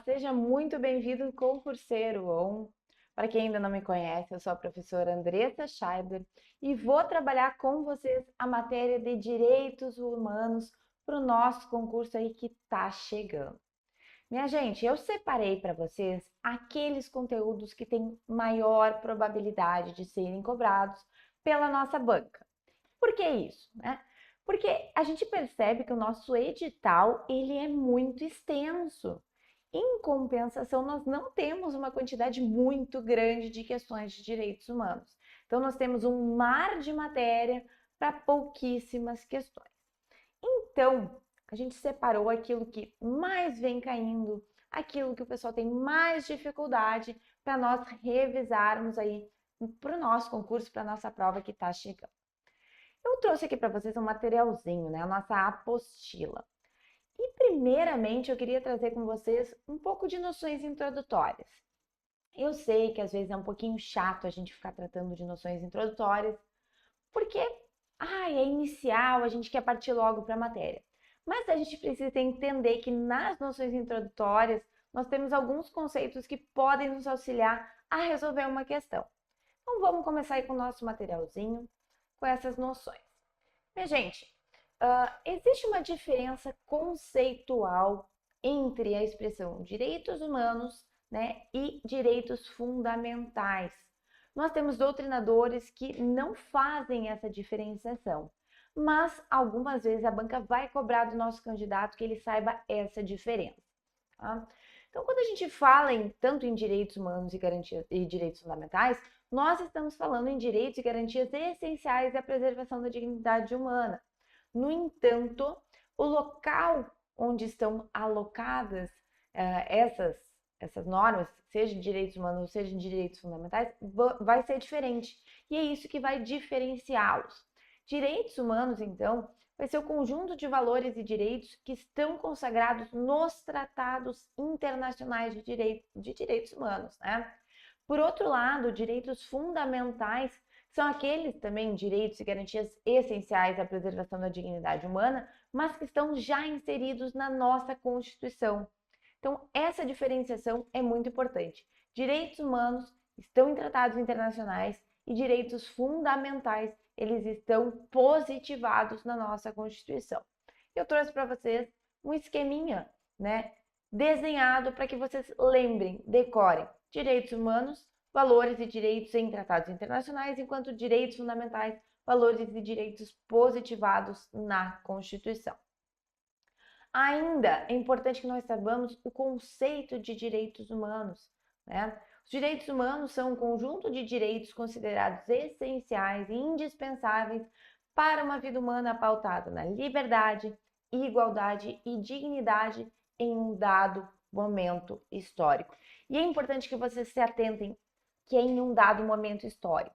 Seja muito bem-vindo, concurseiro ou para quem ainda não me conhece, eu sou a professora Andressa Scheiber e vou trabalhar com vocês a matéria de direitos humanos para o nosso concurso aí que está chegando. Minha gente, eu separei para vocês aqueles conteúdos que têm maior probabilidade de serem cobrados pela nossa banca. Por que isso, né? Porque a gente percebe que o nosso edital, ele é muito extenso. Em compensação, nós não temos uma quantidade muito grande de questões de direitos humanos. Então, nós temos um mar de matéria para pouquíssimas questões. Então, a gente separou aquilo que mais vem caindo, aquilo que o pessoal tem mais dificuldade para nós revisarmos aí para o nosso concurso, para a nossa prova que está chegando. Eu trouxe aqui para vocês um materialzinho, né? A nossa apostila. E primeiramente eu queria trazer com vocês um pouco de noções introdutórias. Eu sei que às vezes é um pouquinho chato a gente ficar tratando de noções introdutórias, porque é inicial, a gente quer partir logo para a matéria. Mas a gente precisa entender que nas noções introdutórias nós temos alguns conceitos que podem nos auxiliar a resolver uma questão. Então vamos começar aí com o nosso materialzinho, com essas noções. Minha gente, existe uma diferença conceitual entre a expressão direitos humanos, né, e direitos fundamentais. Nós temos doutrinadores que não fazem essa diferenciação, mas algumas vezes a banca vai cobrar do nosso candidato que ele saiba essa diferença. Tá? Então, quando a gente fala tanto em direitos humanos e garantias e direitos fundamentais, nós estamos falando em direitos e garantias essenciais à preservação da dignidade humana. No entanto, o local onde estão alocadas essas normas, seja de direitos humanos ou seja de direitos fundamentais, vai ser diferente. E é isso que vai diferenciá-los. Direitos humanos, então, vai ser o conjunto de valores e direitos que estão consagrados nos tratados internacionais de direitos humanos, né? Por outro lado, direitos fundamentais são aqueles também direitos e garantias essenciais à preservação da dignidade humana, mas que estão já inseridos na nossa Constituição. Então, essa diferenciação é muito importante. Direitos humanos estão em tratados internacionais e direitos fundamentais, eles estão positivados na nossa Constituição. Eu trouxe para vocês um esqueminha, né, desenhado para que vocês lembrem, decorem direitos humanos, valores e direitos em tratados internacionais, enquanto direitos fundamentais, valores e direitos positivados na Constituição. Ainda é importante que nós saibamos o conceito de direitos humanos, né? Os direitos humanos são um conjunto de direitos considerados essenciais e indispensáveis para uma vida humana pautada na liberdade, igualdade e dignidade em um dado momento histórico. E é importante que vocês se atentem que é em um dado momento histórico.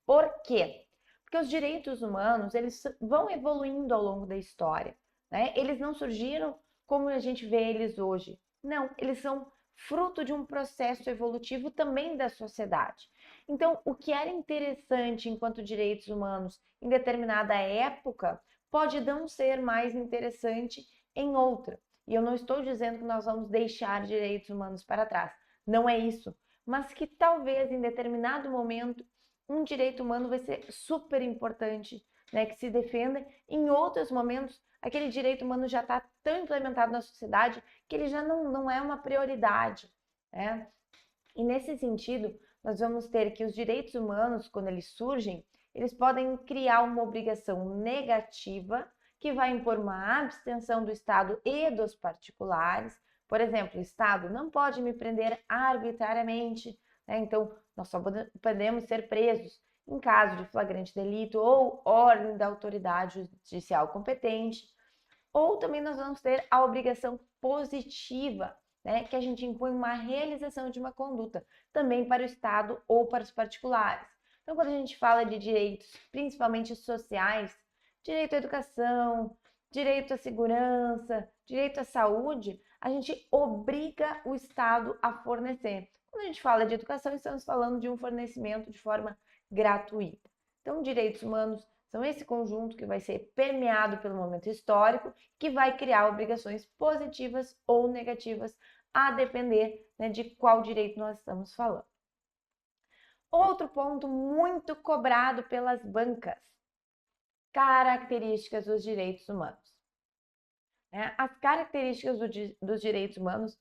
Por quê? Porque os direitos humanos, eles vão evoluindo ao longo da história, né? Eles não surgiram como a gente vê eles hoje. Não, eles são fruto de um processo evolutivo também da sociedade. Então, o que era interessante enquanto direitos humanos em determinada época pode não ser mais interessante em outra. E eu não estou dizendo que nós vamos deixar direitos humanos para trás. Não é isso. Mas que talvez em determinado momento um direito humano vai ser super importante, né, que se defenda. Em outros momentos, aquele direito humano já está tão implementado na sociedade que ele já não é uma prioridade, né? E nesse sentido, nós vamos ter que os direitos humanos, quando eles surgem, eles podem criar uma obrigação negativa que vai impor uma abstenção do Estado e dos particulares. Por exemplo, o Estado não pode me prender arbitrariamente, né? Então, nós só podemos ser presos em caso de flagrante delito ou ordem da autoridade judicial competente. Ou também nós vamos ter a obrigação positiva, né, que a gente impõe uma realização de uma conduta, também para o Estado ou para os particulares. Então, quando a gente fala de direitos, principalmente sociais, direito à educação, direito à segurança, direito à saúde, a gente obriga o Estado a fornecer. Quando a gente fala de educação, estamos falando de um fornecimento de forma gratuita. Então, direitos humanos são esse conjunto que vai ser permeado pelo momento histórico, que vai criar obrigações positivas ou negativas a depender, né, de qual direito nós estamos falando. Outro ponto muito cobrado pelas bancas: características dos direitos humanos. As características dos direitos humanos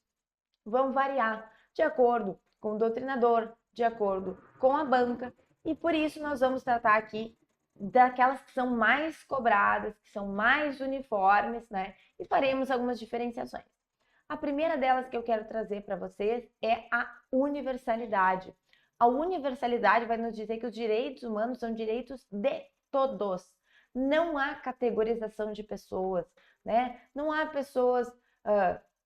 vão variar de acordo com o doutrinador, de acordo com a banca, e por isso nós vamos tratar aqui daquelas que são mais cobradas, que são mais uniformes, né? E faremos algumas diferenciações. A primeira delas que eu quero trazer para vocês é a universalidade. A universalidade vai nos dizer que os direitos humanos são direitos de todos. Não há categorização de pessoas, né? Não há pessoas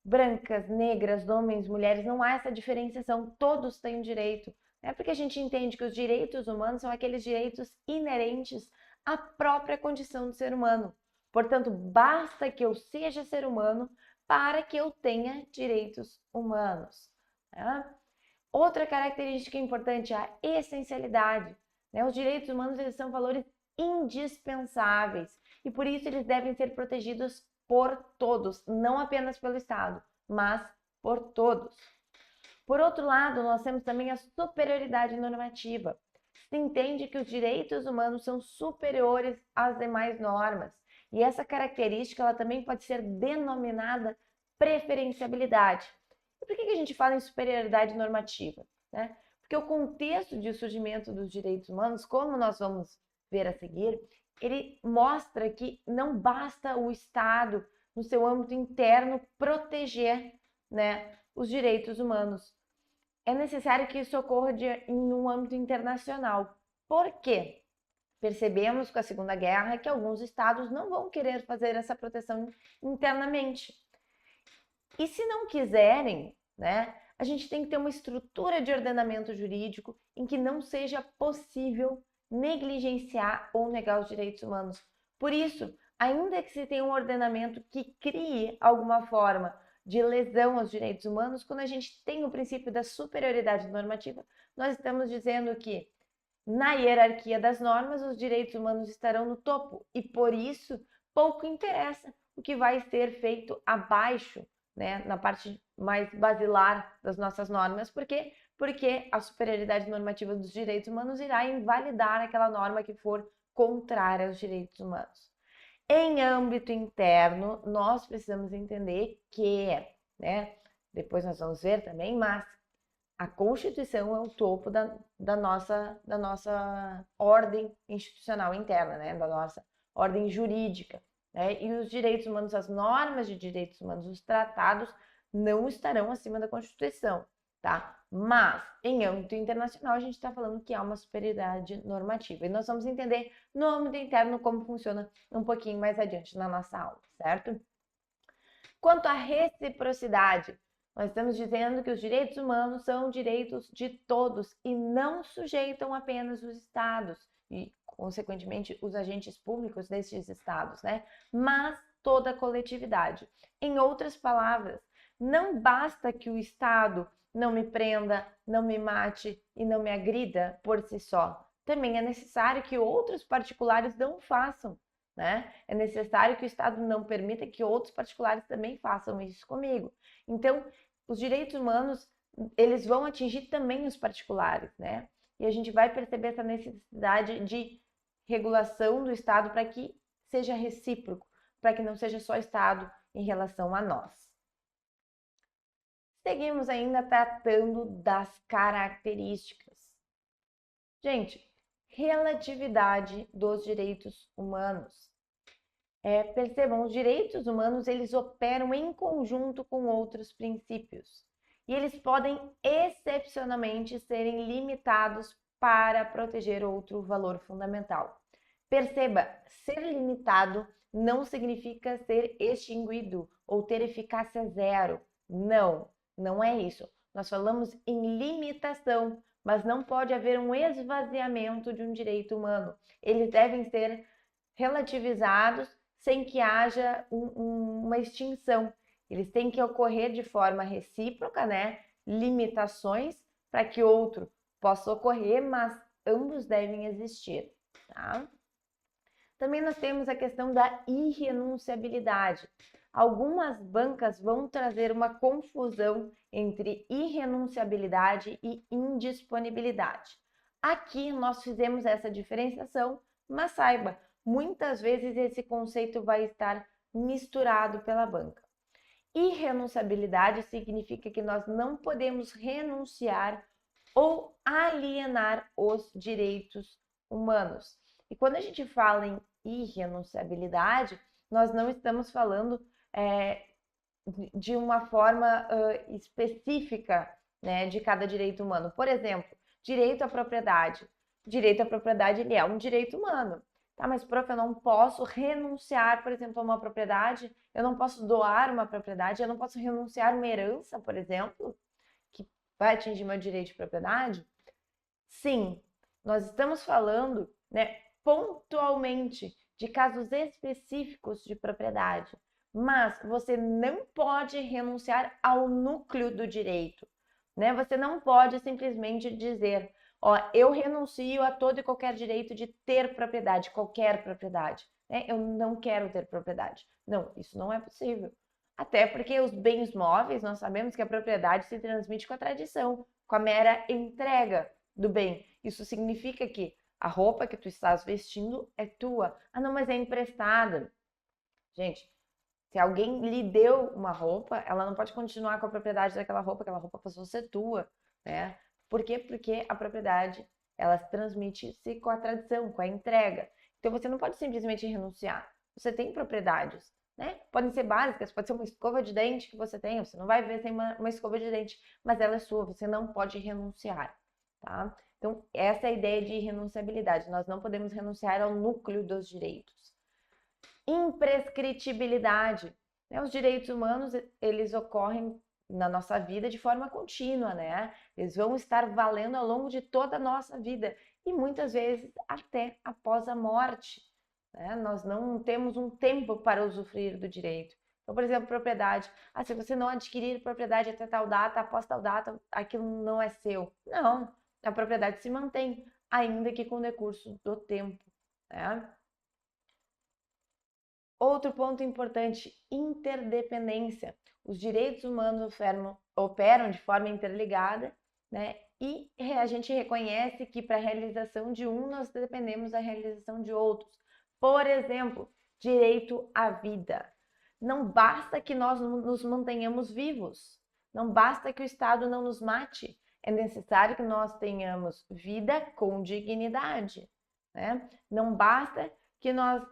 brancas, negras, homens, mulheres, não há essa diferenciação. Todos têm direito. Porque a gente entende que os direitos humanos são aqueles direitos inerentes à própria condição do ser humano. Portanto, basta que eu seja ser humano para que eu tenha direitos humanos. Outra característica importante é a essencialidade. Os direitos humanos, eles são valores indispensáveis e por isso eles devem ser protegidos por todos, não apenas pelo Estado, mas por todos. Por outro lado, nós temos também a superioridade normativa. Se entende que os direitos humanos são superiores às demais normas. E essa característica ela também pode ser denominada preferenciabilidade. E por que a gente fala em superioridade normativa? Porque o contexto de surgimento dos direitos humanos, como nós vamos ver a seguir, ele mostra que não basta o Estado, no seu âmbito interno, proteger, os direitos humanos. É necessário que isso ocorra em um âmbito internacional. Por quê? Percebemos com a Segunda Guerra que alguns estados não vão querer fazer essa proteção internamente. E se não quiserem, a gente tem que ter uma estrutura de ordenamento jurídico em que não seja possível negligenciar ou negar os direitos humanos. Por isso, ainda que se tenha um ordenamento que crie alguma forma de lesão aos direitos humanos, quando a gente tem o princípio da superioridade normativa, nós estamos dizendo que na hierarquia das normas os direitos humanos estarão no topo e por isso pouco interessa o que vai ser feito abaixo, na parte mais basilar das nossas normas. Por quê? Porque a superioridade normativa dos direitos humanos irá invalidar aquela norma que for contrária aos direitos humanos. Em âmbito interno, nós precisamos entender que, depois nós vamos ver também, mas a Constituição é o topo da nossa ordem institucional interna, da nossa ordem jurídica. E os direitos humanos, as normas de direitos humanos, os tratados, não estarão acima da Constituição, tá? Mas, em âmbito internacional, a gente está falando que há uma superioridade normativa. E nós vamos entender no âmbito interno como funciona um pouquinho mais adiante na nossa aula, certo? Quanto à reciprocidade, nós estamos dizendo que os direitos humanos são direitos de todos e não sujeitam apenas os estados e, consequentemente, os agentes públicos desses estados, mas toda a coletividade. Em outras palavras, não basta que o Estado não me prenda, não me mate e não me agrida por si só. Também é necessário que outros particulares não façam. É necessário que o Estado não permita que outros particulares também façam isso comigo. Então, os direitos humanos, eles vão atingir também os particulares, E a gente vai perceber essa necessidade de regulação do Estado para que seja recíproco, para que não seja só Estado em relação a nós. Seguimos ainda tratando das características. Gente, relatividade dos direitos humanos. Percebam, os direitos humanos, eles operam em conjunto com outros princípios. E eles podem, excepcionalmente, serem limitados para proteger outro valor fundamental. Perceba, ser limitado não significa ser extinguido ou ter eficácia zero. Não, não é isso. Nós falamos em limitação, mas não pode haver um esvaziamento de um direito humano. Eles devem ser relativizados sem que haja uma extinção. Eles têm que ocorrer de forma recíproca, limitações para que outro possa ocorrer, mas ambos devem existir, tá? Também nós temos a questão da irrenunciabilidade. algumas bancas vão trazer uma confusão entre irrenunciabilidade e indisponibilidade. Aqui nós fizemos essa diferenciação, mas saiba, muitas vezes esse conceito vai estar misturado pela banca. Irrenunciabilidade significa que nós não podemos renunciar ou alienar os direitos humanos. E quando a gente fala em irrenunciabilidade, nós não estamos falando de uma forma específica, né, de cada direito humano. Por exemplo, direito à propriedade. Direito à propriedade, ele é um direito humano. Tá, mas, prof, eu não posso renunciar, por exemplo, a uma propriedade, eu não posso doar uma propriedade, eu não posso renunciar a uma herança, por exemplo, que vai atingir meu direito de propriedade? Sim, nós estamos falando, né, pontualmente de casos específicos de propriedade, mas você não pode renunciar ao núcleo do direito, né? Você não pode simplesmente dizer, ó, eu renuncio a todo e qualquer direito de ter propriedade, qualquer propriedade, né? Eu não quero ter propriedade. Não, isso não é possível. Até porque os bens móveis, nós sabemos que a propriedade se transmite com a tradição, com a mera entrega do bem. Isso significa que a roupa que tu estás vestindo é tua. Ah, não, mas é emprestada. Gente, se alguém lhe deu uma roupa, ela não pode continuar com a propriedade daquela roupa passou a ser tua, né? Por quê? Porque a propriedade, ela se transmite-se com a tradição, com a entrega. Então você não pode simplesmente renunciar. Você tem propriedades, né? Podem ser básicas, pode ser uma escova de dente que você tem, você não vai ver sem uma escova de dente, mas ela é sua, você não pode renunciar, tá? Então, essa é a ideia de renunciabilidade. Nós não podemos renunciar ao núcleo dos direitos. Imprescritibilidade, né? Os direitos humanos, eles ocorrem na nossa vida de forma contínua, né? Eles vão estar valendo ao longo de toda a nossa vida e muitas vezes até após a morte, né? Nós não temos um tempo para usufruir do direito. Então, por exemplo, propriedade. Ah, se você não adquirir propriedade até tal data, após tal data, aquilo não é seu. Não, a propriedade se mantém, ainda que com o decurso do tempo, né? Outro ponto importante, interdependência. Os direitos humanos operam de forma interligada, né? E a gente reconhece que para a realização de um, nós dependemos da realização de outros. Por exemplo, direito à vida. Não basta que nós nos mantenhamos vivos, não basta que o Estado não nos mate, é necessário que nós tenhamos vida com dignidade, né? Não basta que nós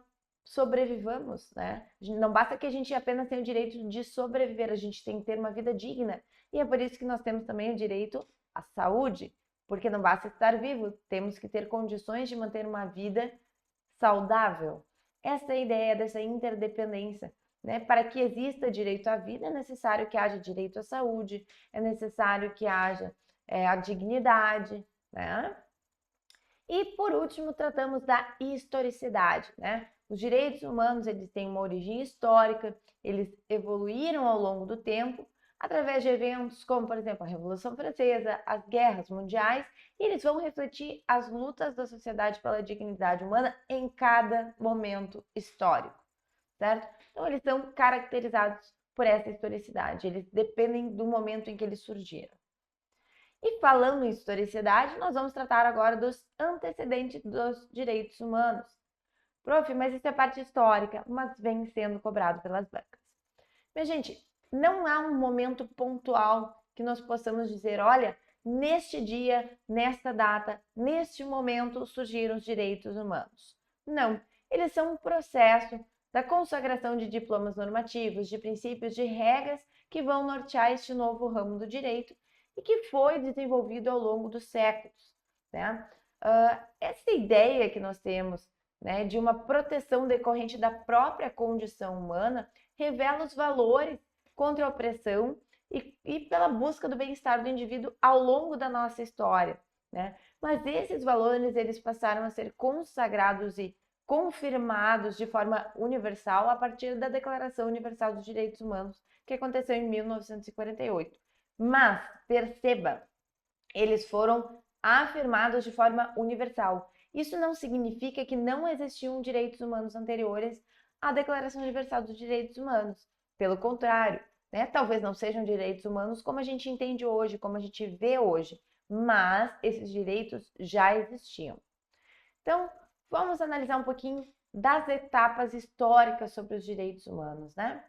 sobrevivamos, né? Não basta que a gente apenas tenha o direito de sobreviver, a gente tem que ter uma vida digna. E é por isso que nós temos também o direito à saúde, porque não basta estar vivo, temos que ter condições de manter uma vida saudável. Essa é a ideia dessa interdependência, né? Para que exista direito à vida, é necessário que haja direito à saúde, é necessário que haja a dignidade, né? E por último, tratamos da historicidade, né? Os direitos humanos, eles têm uma origem histórica, eles evoluíram ao longo do tempo, através de eventos como, por exemplo, a Revolução Francesa, as guerras mundiais, e eles vão refletir as lutas da sociedade pela dignidade humana em cada momento histórico, certo? Então, eles são caracterizados por essa historicidade, eles dependem do momento em que eles surgiram. E falando em historicidade, nós vamos tratar agora dos antecedentes dos direitos humanos. Prof, mas isso é parte histórica, mas vem sendo cobrado pelas bancas. Minha gente, não há um momento pontual que nós possamos dizer, olha, neste dia, nesta data, neste momento surgiram os direitos humanos. Não, eles são um processo da consagração de diplomas normativos, de princípios, de regras que vão nortear este novo ramo do direito e que foi desenvolvido ao longo dos séculos, né? Essa ideia que nós temos, né, de uma proteção decorrente da própria condição humana revela os valores contra a opressão e pela busca do bem-estar do indivíduo ao longo da nossa história, né? Mas esses valores, eles passaram a ser consagrados e confirmados de forma universal a partir da Declaração Universal dos Direitos Humanos, que aconteceu em 1948. Mas, perceba, eles foram afirmados de forma universal. Isso não significa que não existiam direitos humanos anteriores à Declaração Universal dos Direitos Humanos. Pelo contrário, né? Talvez não sejam direitos humanos como a gente entende hoje, como a gente vê hoje, mas esses direitos já existiam. Então, vamos analisar um pouquinho das etapas históricas sobre os direitos humanos, né?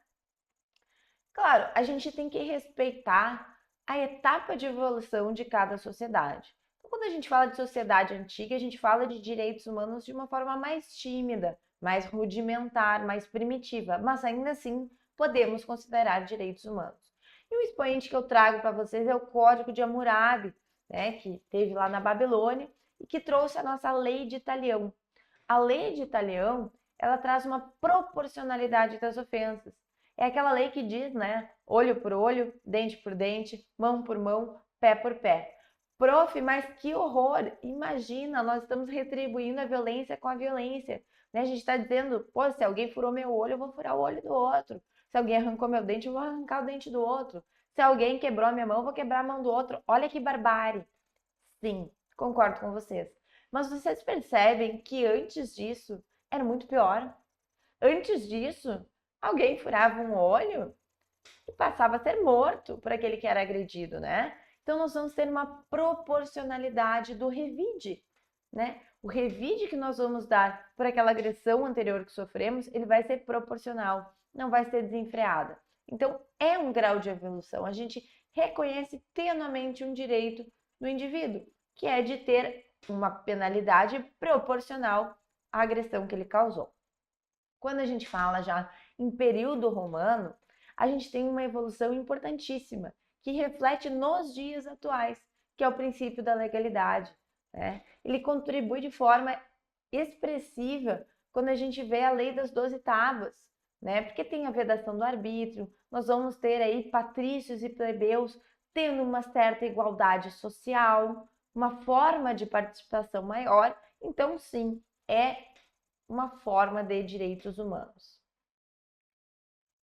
Claro, a gente tem que respeitar a etapa de evolução de cada sociedade. Então, quando a gente fala de sociedade antiga, a gente fala de direitos humanos de uma forma mais tímida, mais rudimentar, mais primitiva, mas ainda assim podemos considerar direitos humanos. E o expoente que eu trago para vocês é o Código de Hammurabi, né, que teve lá na Babilônia e que trouxe a nossa Lei de Italião. A Lei de Italião, ela traz uma proporcionalidade das ofensas. É aquela lei que diz, né, olho por olho, dente por dente, mão por mão, pé por pé. Prof, mas que horror! Imagina, nós estamos retribuindo a violência com a violência. Né? A gente está dizendo, pô, se alguém furou meu olho, eu vou furar o olho do outro. Se alguém arrancou meu dente, eu vou arrancar o dente do outro. Se alguém quebrou a minha mão, eu vou quebrar a mão do outro. Olha que barbárie. Sim, concordo com vocês. Mas vocês percebem que antes disso era muito pior? Antes disso, alguém furava um olho e passava a ser morto por aquele que era agredido, né? Então nós vamos ter uma proporcionalidade do revide, né? O revide que nós vamos dar por aquela agressão anterior que sofremos, ele vai ser proporcional, não vai ser desenfreada. Então é um grau de evolução. A gente reconhece tenuamente um direito do indivíduo, que é de ter uma penalidade proporcional à agressão que ele causou. Quando a gente fala já em período romano, a gente tem uma evolução importantíssima que reflete nos dias atuais, que é o princípio da legalidade. Né? Ele contribui de forma expressiva quando a gente vê a lei das 12 tábuas, né? Porque tem a vedação do arbítrio, nós vamos ter aí patrícios e plebeus tendo uma certa igualdade social, uma forma de participação maior. Então, sim, é uma forma de direitos humanos.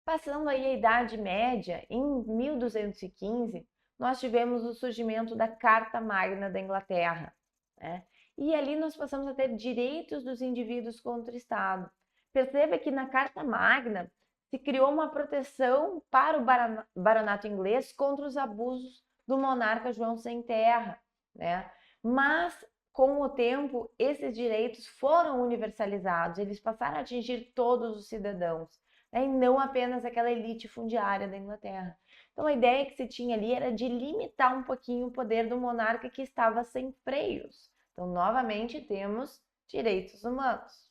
Passando aí a Idade Média, em 1215, nós tivemos o surgimento da Carta Magna da Inglaterra, né? E ali nós passamos a ter direitos dos indivíduos contra o Estado. Perceba que na Carta Magna se criou uma proteção para o baronato inglês contra os abusos do monarca João Sem Terra, né? Mas com o tempo, esses direitos foram universalizados, eles passaram a atingir todos os cidadãos, né? E não apenas aquela elite fundiária da Inglaterra. Então, a ideia que se tinha ali era de limitar um pouquinho o poder do monarca que estava sem freios. Então, novamente, temos direitos humanos.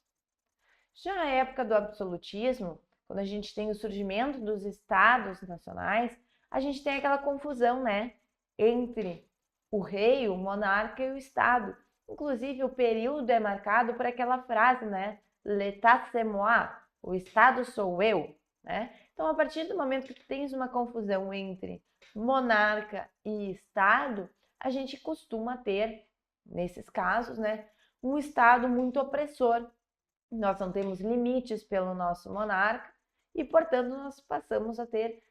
Já a época do absolutismo, quando a gente tem o surgimento dos estados nacionais, a gente tem aquela confusão, né, entre o rei, o monarca e o estado. Inclusive, o período é marcado por aquela frase, né, l'état c'est moi, o estado sou eu, né? Então, a partir do momento que tu tens uma confusão entre monarca e estado, a gente costuma ter, nesses casos, né, um estado muito opressor. Nós não temos limites pelo nosso monarca e, portanto, nós passamos a ter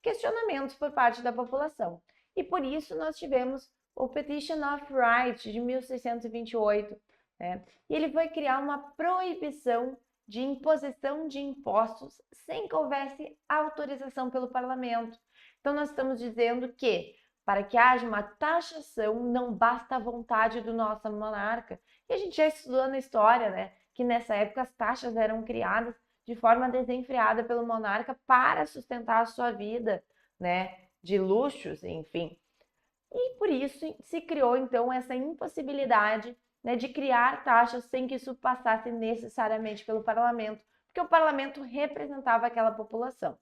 questionamentos por parte da população. E por isso nós tivemos o Petition of Right de 1628, né? E ele foi criar uma proibição de imposição de impostos sem que houvesse autorização pelo parlamento. Então nós estamos dizendo que para que haja uma taxação não basta a vontade do nosso monarca. E a gente já estudou na história, né, que nessa época as taxas eram criadas de forma desenfreada pelo monarca para sustentar a sua vida, né, de luxos, enfim. E por isso se criou então essa impossibilidade, né, de criar taxas sem que isso passasse necessariamente pelo parlamento, porque o parlamento representava aquela população.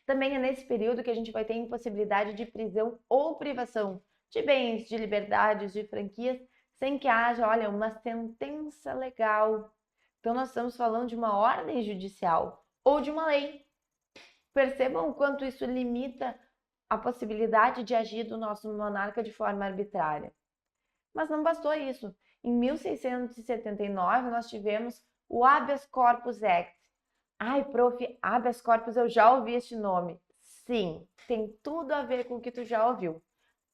Também é nesse período que a gente vai ter impossibilidade de prisão ou privação de bens, de liberdades, de franquias, sem que haja, olha, uma sentença legal. Então nós estamos falando de uma ordem judicial ou de uma lei. Percebam o quanto isso limita a possibilidade de agir do nosso monarca de forma arbitrária. Mas não bastou isso. Em 1679, nós tivemos o Habeas Corpus Act. Ai, prof, habeas corpus, eu já ouvi este nome. Sim, tem tudo a ver com o que tu já ouviu.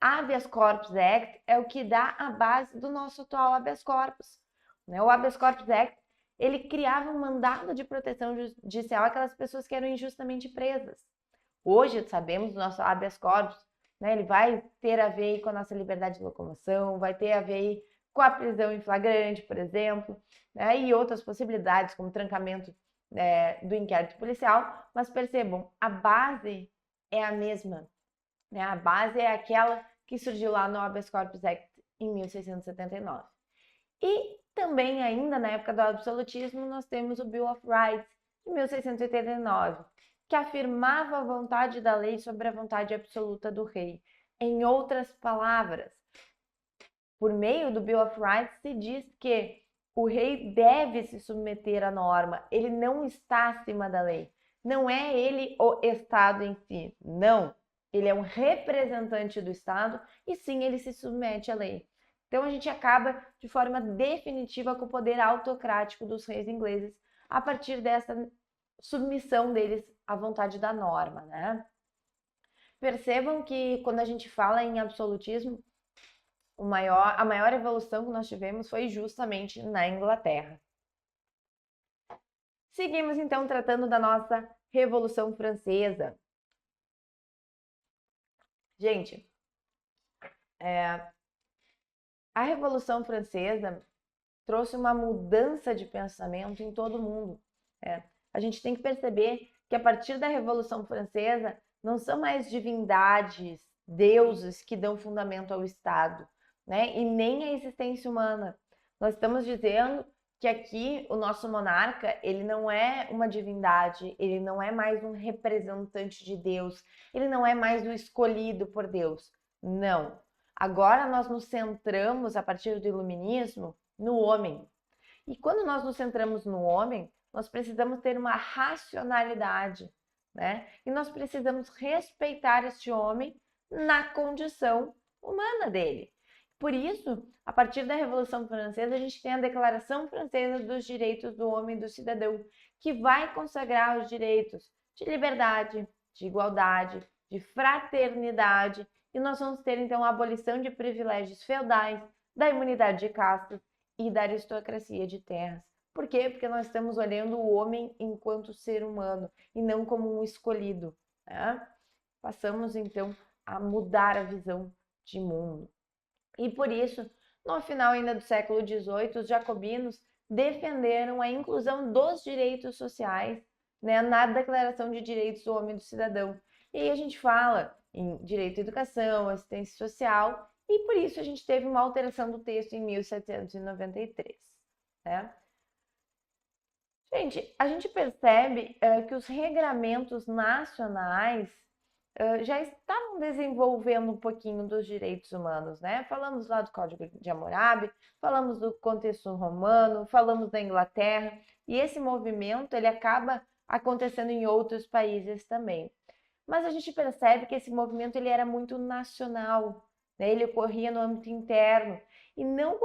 Habeas Corpus Act é o que dá a base do nosso atual habeas corpus. O Habeas Corpus Act, ele criava um mandado de proteção judicial àquelas pessoas que eram injustamente presas. Hoje, sabemos, o nosso habeas corpus, né, ele vai ter a ver com a nossa liberdade de locomoção, vai ter a ver com a prisão em flagrante, por exemplo, né, e outras possibilidades, como trancamento do inquérito policial, mas percebam, a base é a mesma, né, a base é aquela que surgiu lá no Habeas Corpus Act em 1679. E também, ainda na época do absolutismo, nós temos o Bill of Rights, de 1689, que afirmava a vontade da lei sobre a vontade absoluta do rei. Em outras palavras, por meio do Bill of Rights se diz que o rei deve se submeter à norma, ele não está acima da lei. Não é ele o Estado em si, não. Ele é um representante do Estado e sim, ele se submete à lei. Então a gente acaba de forma definitiva com o poder autocrático dos reis ingleses a partir dessa submissão deles à vontade da norma, né? Percebam que quando a gente fala em absolutismo, a maior evolução que nós tivemos foi justamente na Inglaterra. Seguimos então tratando da nossa Revolução Francesa. Gente, a Revolução Francesa trouxe uma mudança de pensamento em todo o mundo. A gente tem que perceber que a partir da Revolução Francesa não são mais divindades, deuses que dão fundamento ao Estado, né? E nem a existência humana. Nós estamos dizendo que aqui o nosso monarca, ele não é uma divindade, ele não é mais um representante de Deus, ele não é mais o escolhido por Deus. Não. Agora nós nos centramos, a partir do iluminismo, no homem. E quando nós nos centramos no homem, nós precisamos ter uma racionalidade, né? E nós precisamos respeitar este homem na condição humana dele. Por isso, a partir da Revolução Francesa, a gente tem a Declaração Francesa dos Direitos do Homem e do Cidadão, que vai consagrar os direitos de liberdade, de igualdade, de fraternidade, e nós vamos ter então a abolição de privilégios feudais, da imunidade de castas e da aristocracia de terras. Por quê? Porque nós estamos olhando o homem enquanto ser humano e não como um escolhido, né? Passamos então a mudar a visão de mundo. E por isso, no final ainda do século XVIII, os jacobinos defenderam a inclusão dos direitos sociais, né, na Declaração de Direitos do Homem e do Cidadão. E aí a gente fala em direito à educação, assistência social, e por isso a gente teve uma alteração do texto em 1793. Né? Gente, a gente percebe que os regramentos nacionais já estavam desenvolvendo um pouquinho dos direitos humanos, né? Falamos lá do Código de Hammurabi, falamos do contexto romano, falamos da Inglaterra, e esse movimento ele acaba acontecendo em outros países também. Mas a gente percebe que esse movimento ele era muito nacional, né? Ele ocorria no âmbito interno e não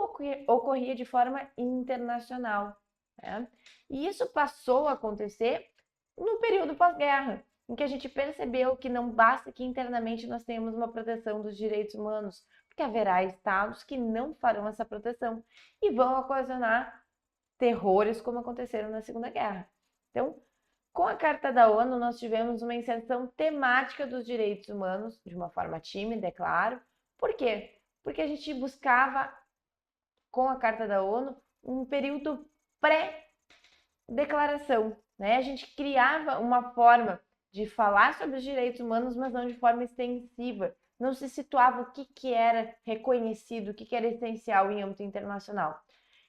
ocorria de forma internacional, né? E isso passou a acontecer no período pós-guerra, em que a gente percebeu que não basta que internamente nós tenhamos uma proteção dos direitos humanos, porque haverá estados que não farão essa proteção e vão ocasionar terrores como aconteceram na Segunda Guerra. Então, com a Carta da ONU, nós tivemos uma inserção temática dos direitos humanos, de uma forma tímida, é claro. Por quê? Porque a gente buscava, com a Carta da ONU, um período pré-declaração, né? A gente criava uma forma de falar sobre os direitos humanos, mas não de forma extensiva. Não se situava o que era reconhecido, o que era essencial em âmbito internacional.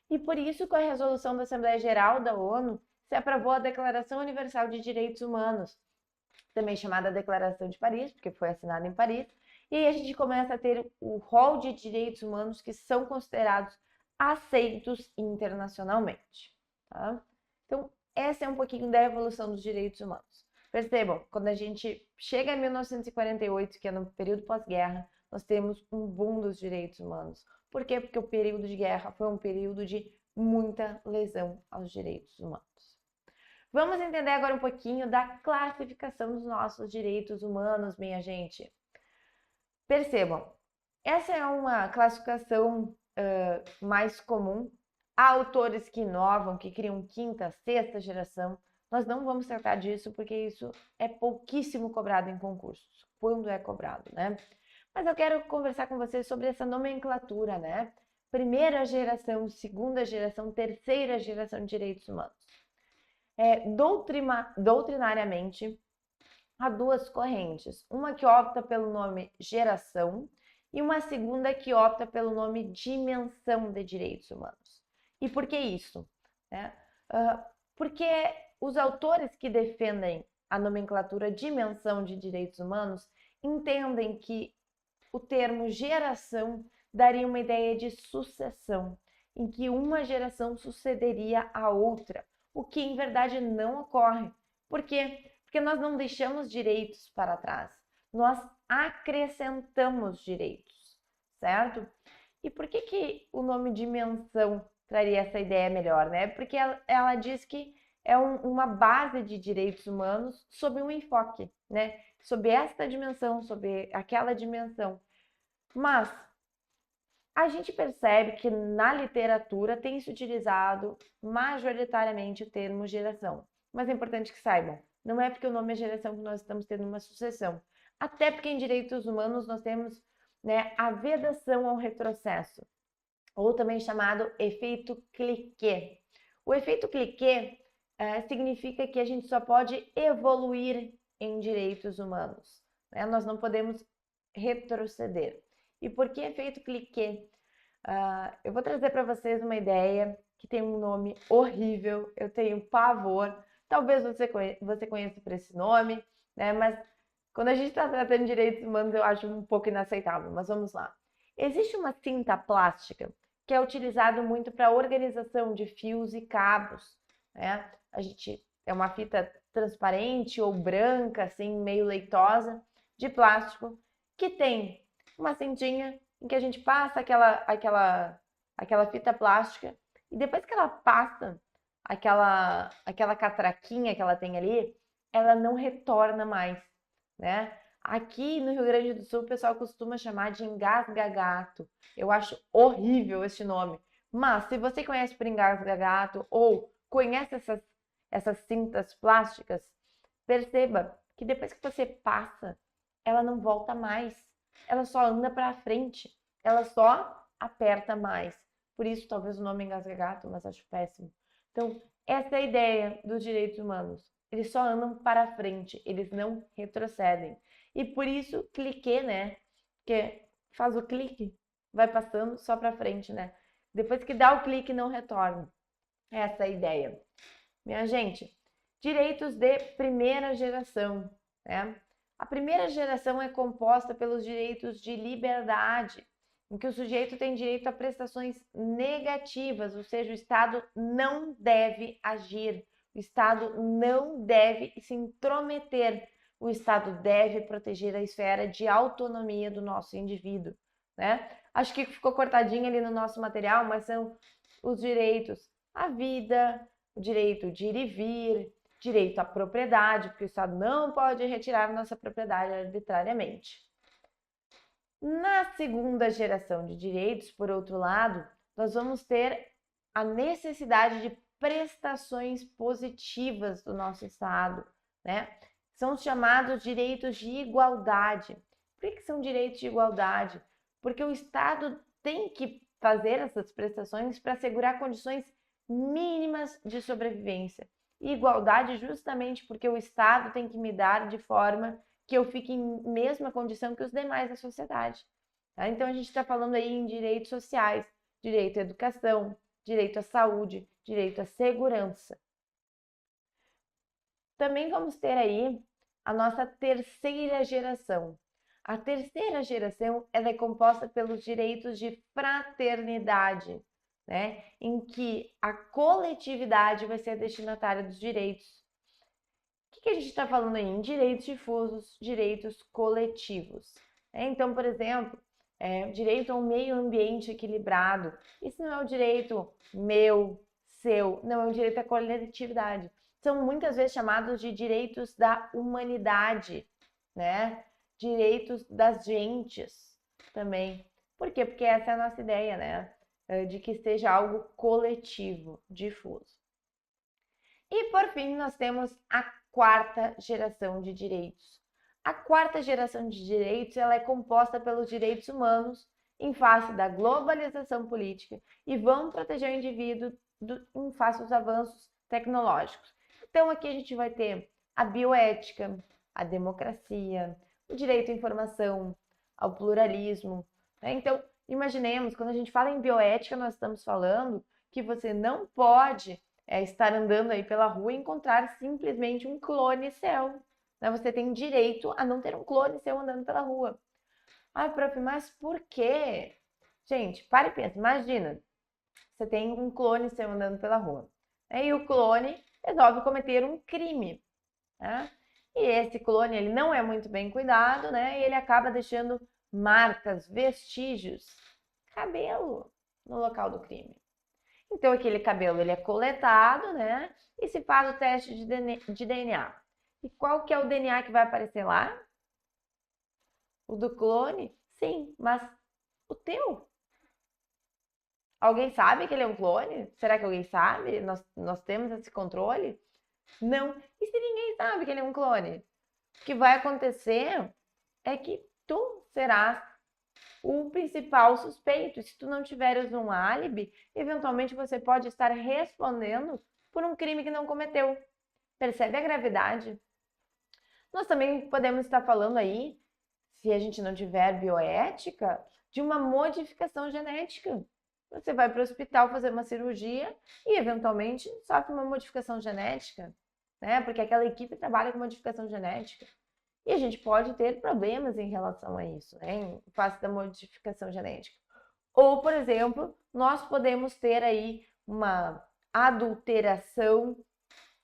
E por isso, com a resolução da Assembleia Geral da ONU, se aprovou a Declaração Universal de Direitos Humanos, também chamada Declaração de Paris, porque foi assinada em Paris, e aí a gente começa a ter o rol de direitos humanos que são considerados aceitos internacionalmente. Tá? Então, essa é um pouquinho da evolução dos direitos humanos. Percebam, quando a gente chega em 1948, que é no período pós-guerra, nós temos um boom dos direitos humanos. Por quê? Porque o período de guerra foi um período de muita lesão aos direitos humanos. Vamos entender agora um pouquinho da classificação dos nossos direitos humanos, minha gente. Percebam, essa é uma classificação mais comum há autores que inovam, que criam quinta, sexta geração. Nós não vamos tratar disso porque isso é pouquíssimo cobrado em concursos, quando é cobrado, né? Mas eu quero conversar com vocês sobre essa nomenclatura, né? Primeira geração, segunda geração, terceira geração de direitos humanos. Doutrinariamente, há duas correntes. Uma que opta pelo nome geração e uma segunda que opta pelo nome dimensão de direitos humanos. E por que isso? Porque os autores que defendem a nomenclatura dimensão de direitos humanos entendem que o termo geração daria uma ideia de sucessão, em que uma geração sucederia a outra, o que em verdade não ocorre. Por quê? Porque nós não deixamos direitos para trás, nós acrescentamos direitos, certo? E por que o nome dimensão traria essa ideia melhor, né? Porque ela diz que é uma base de direitos humanos sob um enfoque, né? Sob esta dimensão, sob aquela dimensão. Mas a gente percebe que na literatura tem se utilizado majoritariamente o termo geração. Mas é importante que saibam, não é porque o nome é geração que nós estamos tendo uma sucessão. Até porque em direitos humanos nós temos, né, a vedação ao retrocesso, ou também chamado efeito cliquet. O efeito cliquet significa que a gente só pode evoluir em direitos humanos, né? Nós não podemos retroceder. E por que efeito cliquet? Eu vou trazer para vocês uma ideia que tem um nome horrível, eu tenho pavor. Talvez você conheça por esse nome, né? Mas quando a gente está tratando de direitos humanos, eu acho um pouco inaceitável. Mas vamos lá. Existe uma cinta plástica que é utilizado muito para organização de fios e cabos, né? É uma fita transparente ou branca, assim, meio leitosa, de plástico, que tem uma cintinha em que a gente passa aquela fita plástica e depois que ela passa aquela catraquinha que ela tem ali, ela não retorna mais, né? Aqui no Rio Grande do Sul o pessoal costuma chamar de engasga-gato. Eu acho horrível esse nome. Mas se você conhece por engasga-gato ou conhece essas cintas plásticas, perceba que depois que você passa, ela não volta mais. Ela só anda para frente. Ela só aperta mais. Por isso, talvez o nome engasga-gato, mas acho péssimo. Então, essa é a ideia dos direitos humanos. Eles só andam para frente, eles não retrocedem. E por isso, cliquei, né? Que faz o clique, vai passando só para frente, né? Depois que dá o clique, não retorna. Essa é a ideia. Minha gente, direitos de primeira geração, né? A primeira geração é composta pelos direitos de liberdade, em que o sujeito tem direito a prestações negativas, ou seja, o Estado não deve agir, o Estado não deve se intrometer, o Estado deve proteger a esfera de autonomia do nosso indivíduo, né? Acho que ficou cortadinho ali no nosso material, mas são os direitos à vida, o direito de ir e vir, direito à propriedade, porque o Estado não pode retirar nossa propriedade arbitrariamente. Na segunda geração de direitos, por outro lado, nós vamos ter a necessidade de prestações positivas do nosso Estado, né? São os chamados direitos de igualdade. Por que são direitos de igualdade? Porque o Estado tem que fazer essas prestações para assegurar condições mínimas de sobrevivência. E igualdade justamente porque o Estado tem que me dar de forma que eu fique em mesma condição que os demais da sociedade. Tá? Então a gente está falando aí em direitos sociais, direito à educação, direito à saúde, direito à segurança. Também vamos ter aí a nossa terceira geração. A terceira geração ela é composta pelos direitos de fraternidade, né? Em que a coletividade vai ser a destinatária dos direitos. O que a gente está falando aí? Em direitos difusos, direitos coletivos. Então, por exemplo, direito a um meio ambiente equilibrado. Isso não é o direito meu, seu, não é o direito à coletividade. São muitas vezes chamados de direitos da humanidade, né? Direitos das gentes também. Por quê? Porque essa é a nossa ideia, né? de que seja algo coletivo, difuso. E por fim, nós temos a quarta geração de direitos. A quarta geração de direitos, ela é composta pelos direitos humanos em face da globalização política e vão proteger o indivíduo em face dos avanços tecnológicos. Então aqui a gente vai ter a bioética, a democracia, o direito à informação, ao pluralismo, né? Então, imaginemos, quando a gente fala em bioética, nós estamos falando que você não pode estar andando aí pela rua e encontrar simplesmente um clone seu. Né? Você tem direito a não ter um clone seu andando pela rua. Ai, prof, mas por quê? Gente, para e pensa. Imagina, você tem um clone seu andando pela rua. Né? E o clone resolve cometer um crime. Né? E esse clone, ele não é muito bem cuidado, né? E ele acaba deixando marcas, vestígios, cabelo no local do crime. Então, aquele cabelo ele é coletado, né? E se faz o teste de DNA. E qual que é o DNA que vai aparecer lá? O do clone? Sim, mas o teu? Alguém sabe que ele é um clone? Será que alguém sabe? Nós temos esse controle? Não. E se ninguém sabe que ele é um clone? O que vai acontecer é que tu serás o principal suspeito. Se tu não tiveres um álibi, eventualmente você pode estar respondendo por um crime que não cometeu. Percebe a gravidade? Nós também podemos estar falando aí, se a gente não tiver bioética, de uma modificação genética. Você vai para o hospital fazer uma cirurgia e eventualmente sofre uma modificação genética, né? Porque aquela equipe trabalha com modificação genética. E a gente pode ter problemas em relação a isso, né? Em face da modificação genética. Ou, por exemplo, nós podemos ter aí uma adulteração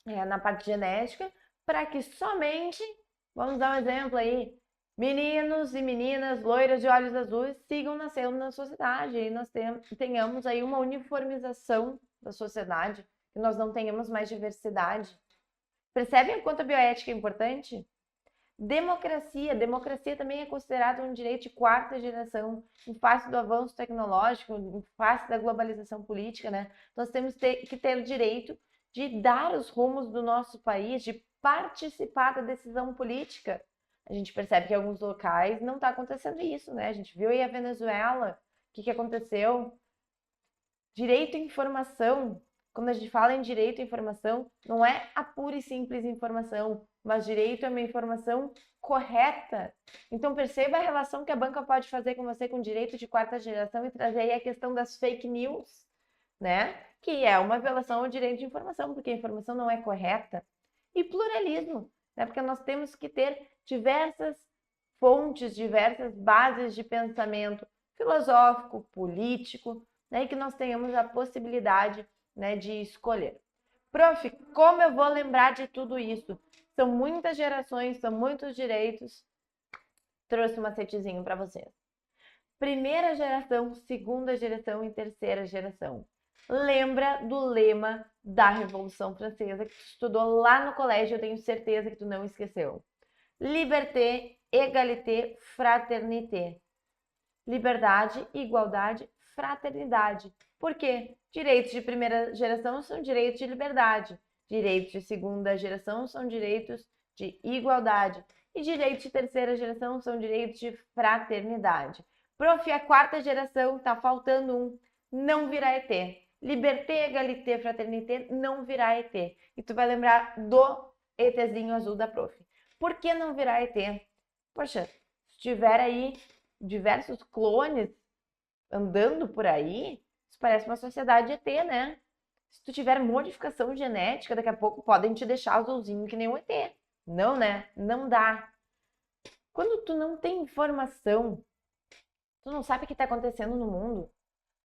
na parte genética para que somente, vamos dar um exemplo aí, meninos e meninas loiras de olhos azuis sigam nascendo na sociedade e nós tenhamos aí uma uniformização da sociedade e nós não tenhamos mais diversidade. Percebem o quanto a bioética é importante? Democracia também é considerada um direito de quarta geração, em face do avanço tecnológico, em face da globalização política, né? Nós temos que ter o direito de dar os rumos do nosso país, de participar da decisão política. A gente percebe que em alguns locais não está acontecendo isso, né? A gente viu aí a Venezuela, o que aconteceu? Direito à informação. Quando a gente fala em direito à informação, não é a pura e simples informação, mas direito a uma informação correta. Então perceba a relação que a banca pode fazer com você com direito de quarta geração e trazer aí a questão das fake news, né? Que é uma violação ao direito de informação, porque a informação não é correta. E pluralismo, né? Porque nós temos que ter diversas fontes, diversas bases de pensamento filosófico, político, né? E que nós tenhamos a possibilidade, né, de escolher. Prof, como eu vou lembrar de tudo isso? São muitas gerações, são muitos direitos. Trouxe um macetezinho para vocês. Primeira geração, segunda geração e terceira geração. Lembra do lema da Revolução Francesa que tu estudou lá no colégio, eu tenho certeza que tu não esqueceu. Liberté, égalité, fraternité. Liberdade, igualdade, fraternidade. Por quê? Direitos de primeira geração são direitos de liberdade. Direitos de segunda geração são direitos de igualdade. E direitos de terceira geração são direitos de fraternidade. Prof, a quarta geração, tá faltando um. Não virá ET. Liberté, égalité, fraternité, não virá ET. E tu vai lembrar do ETzinho azul da prof. Por que não virá ET? Poxa, se tiver aí diversos clones andando por aí, isso parece uma sociedade ET, né? Se tu tiver modificação genética, daqui a pouco podem te deixar azulzinho que nem um ET. Não, né? Não dá. Quando tu não tem informação, tu não sabe o que está acontecendo no mundo,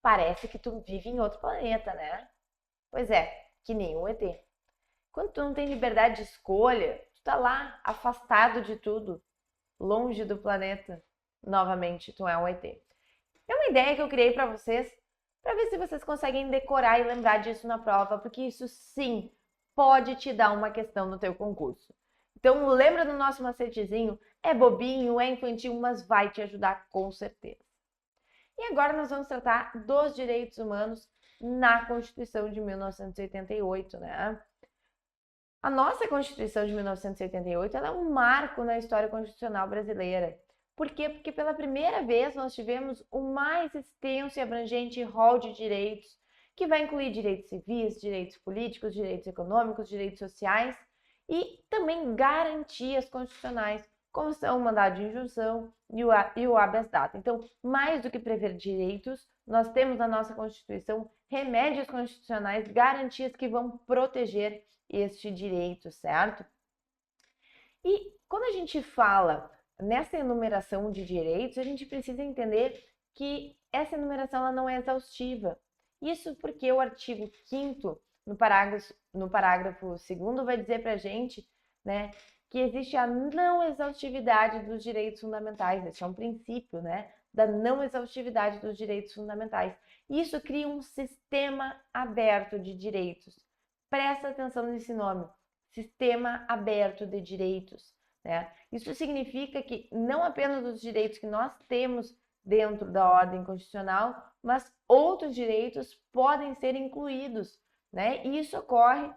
parece que tu vive em outro planeta, né? Pois é, que nem um ET. Quando tu não tem liberdade de escolha, tu tá lá, afastado de tudo, longe do planeta. Novamente, tu é um ET. É uma ideia que eu criei para vocês, para ver se vocês conseguem decorar e lembrar disso na prova, porque isso sim pode te dar uma questão no teu concurso. Então lembra do nosso macetezinho, é bobinho, é infantil, mas vai te ajudar com certeza. E agora nós vamos tratar dos direitos humanos na Constituição de 1988, né? A nossa Constituição de 1988 ela é um marco na história constitucional brasileira. Por quê? Porque pela primeira vez nós tivemos o mais extenso e abrangente rol de direitos, que vai incluir direitos civis, direitos políticos, direitos econômicos, direitos sociais e também garantias constitucionais, como são o mandado de injunção e o habeas data. Então, mais do que prever direitos, nós temos na nossa Constituição remédios constitucionais, garantias que vão proteger este direito, certo? E quando a gente fala nessa enumeração de direitos, a gente precisa entender que essa enumeração ela não é exaustiva. Isso porque o artigo 5º, no parágrafo 2º, vai dizer para a gente, né, que existe a não exaustividade dos direitos fundamentais. Esse é um princípio, né, da não exaustividade dos direitos fundamentais. Isso cria um sistema aberto de direitos. Presta atenção nesse nome, sistema aberto de direitos, né? Isso significa que não apenas os direitos que nós temos dentro da ordem constitucional, mas outros direitos podem ser incluídos, né? E isso ocorre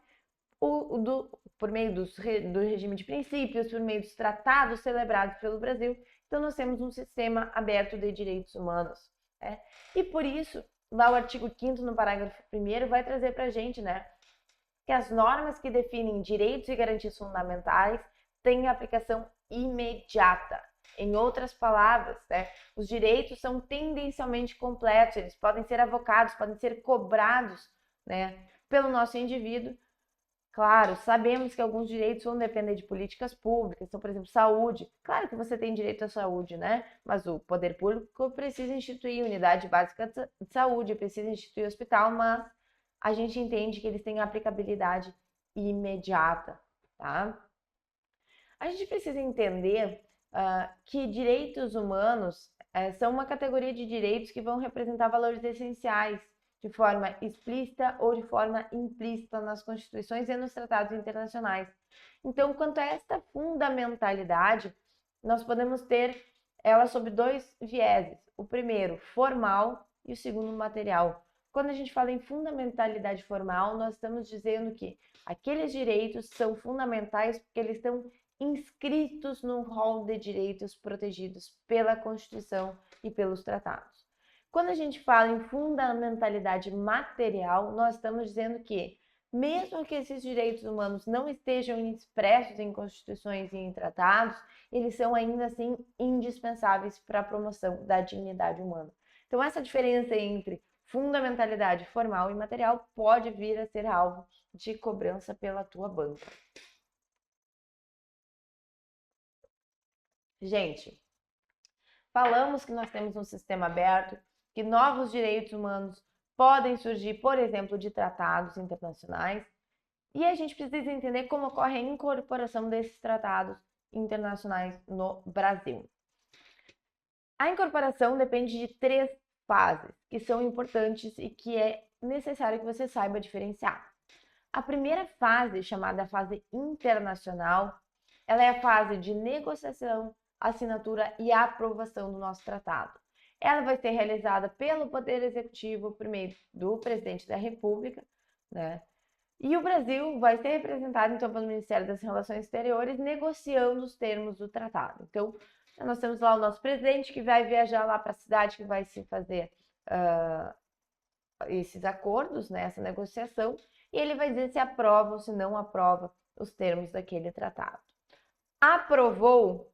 por meio do regime de princípios, por meio dos tratados celebrados pelo Brasil. Então, nós temos um sistema aberto de direitos humanos, né? E por isso, lá o artigo 5º, no parágrafo 1º, vai trazer para a gente, né, que as normas que definem direitos e garantias fundamentais têm aplicação imediata. Em outras palavras, né, os direitos são tendencialmente completos, eles podem ser avocados, podem ser cobrados, né, pelo nosso indivíduo. Claro, sabemos que alguns direitos vão depender de políticas públicas, então, por exemplo, saúde. Claro que você tem direito à saúde, né? Mas o poder público precisa instituir unidade básica de saúde, precisa instituir hospital, mas a gente entende que eles têm aplicabilidade imediata, tá? A gente precisa entender que direitos humanos são uma categoria de direitos que vão representar valores essenciais de forma explícita ou de forma implícita nas constituições e nos tratados internacionais. Então, quanto a esta fundamentalidade, nós podemos ter ela sob dois vieses. O primeiro, formal, e o segundo, material. Quando a gente fala em fundamentalidade formal, nós estamos dizendo que aqueles direitos são fundamentais porque eles estão inscritos no rol de direitos protegidos pela Constituição e pelos tratados. Quando a gente fala em fundamentalidade material, nós estamos dizendo que, mesmo que esses direitos humanos não estejam expressos em constituições e em tratados, eles são ainda assim indispensáveis para a promoção da dignidade humana. Então, essa diferença entre fundamentalidade formal e material pode vir a ser alvo de cobrança pela tua banca. Gente, falamos que nós temos um sistema aberto, que novos direitos humanos podem surgir, por exemplo, de tratados internacionais, e a gente precisa entender como ocorre a incorporação desses tratados internacionais no Brasil. A incorporação depende de 3 fases que são importantes e que é necessário que você saiba diferenciar. A primeira fase, chamada fase internacional, ela é a fase de negociação, assinatura e aprovação do nosso tratado. Ela vai ser realizada pelo Poder Executivo por meio do Presidente da República, né? E o Brasil vai ser representado, então, pelo Ministério das Relações Exteriores, negociando os termos do tratado. Então, nós temos lá o nosso presidente que vai viajar lá para a cidade que vai se fazer esses acordos, né, essa negociação, e ele vai dizer se aprova ou se não aprova os termos daquele tratado. Aprovou,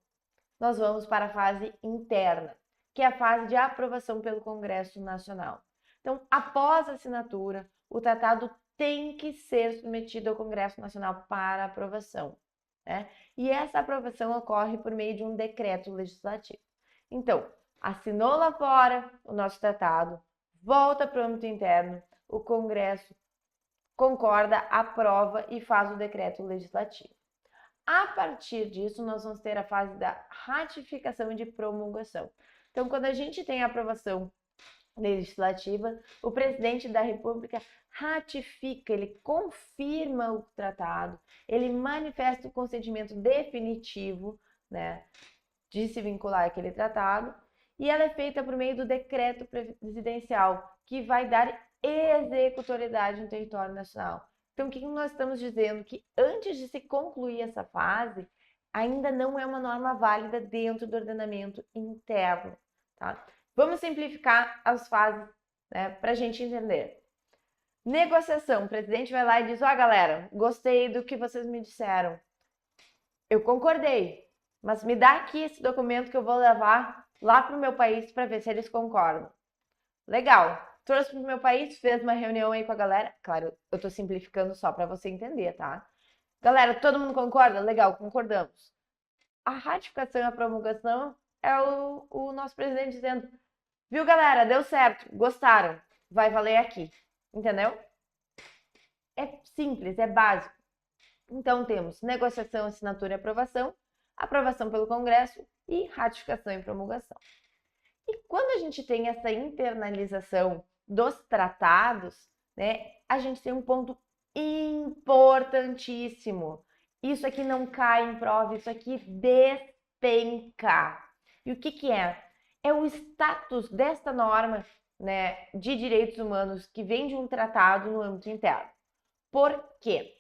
nós vamos para a fase interna, que é a fase de aprovação pelo Congresso Nacional. Então, após a assinatura, o tratado tem que ser submetido ao Congresso Nacional para aprovação, né? E essa aprovação ocorre por meio de um decreto legislativo. Então, assinou lá fora o nosso tratado, volta para o âmbito interno, o Congresso concorda, aprova e faz o decreto legislativo. A partir disso, nós vamos ter a fase da ratificação e de promulgação. Então, quando a gente tem a aprovação legislativa, o presidente da República ratifica, ele confirma o tratado, ele manifesta o consentimento definitivo, né, de se vincular àquele tratado, e ela é feita por meio do decreto presidencial, que vai dar executoriedade no território nacional. Então, o que nós estamos dizendo? Que antes de se concluir essa fase, ainda não é uma norma válida dentro do ordenamento interno, tá? Vamos simplificar as fases, né, para a gente entender. Negociação, o presidente vai lá e diz, galera, gostei do que vocês me disseram. Eu concordei, mas me dá aqui esse documento que eu vou levar lá para o meu país para ver se eles concordam. Legal, trouxe para o meu país, fez uma reunião aí com a galera. Claro, eu estou simplificando só para você entender, tá? Galera, todo mundo concorda? Legal, concordamos. A ratificação e a promulgação é o nosso presidente dizendo, viu galera, deu certo, gostaram, vai valer aqui, entendeu? É simples, é básico. Então temos negociação, assinatura e aprovação, aprovação pelo Congresso e ratificação e promulgação. E quando a gente tem essa internalização dos tratados, né, a gente tem um ponto importantíssimo. Isso aqui não cai em prova, isso aqui despenca. E o que é? É o status desta norma, né, de direitos humanos que vem de um tratado no âmbito interno. Por quê?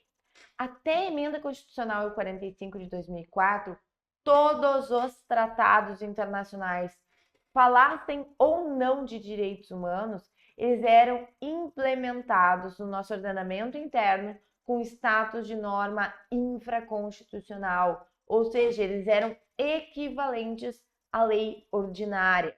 Até a Emenda Constitucional 45 de 2004, todos os tratados internacionais, falassem ou não de direitos humanos, eles eram implementados no nosso ordenamento interno com status de norma infraconstitucional, ou seja, eles eram equivalentes à lei ordinária.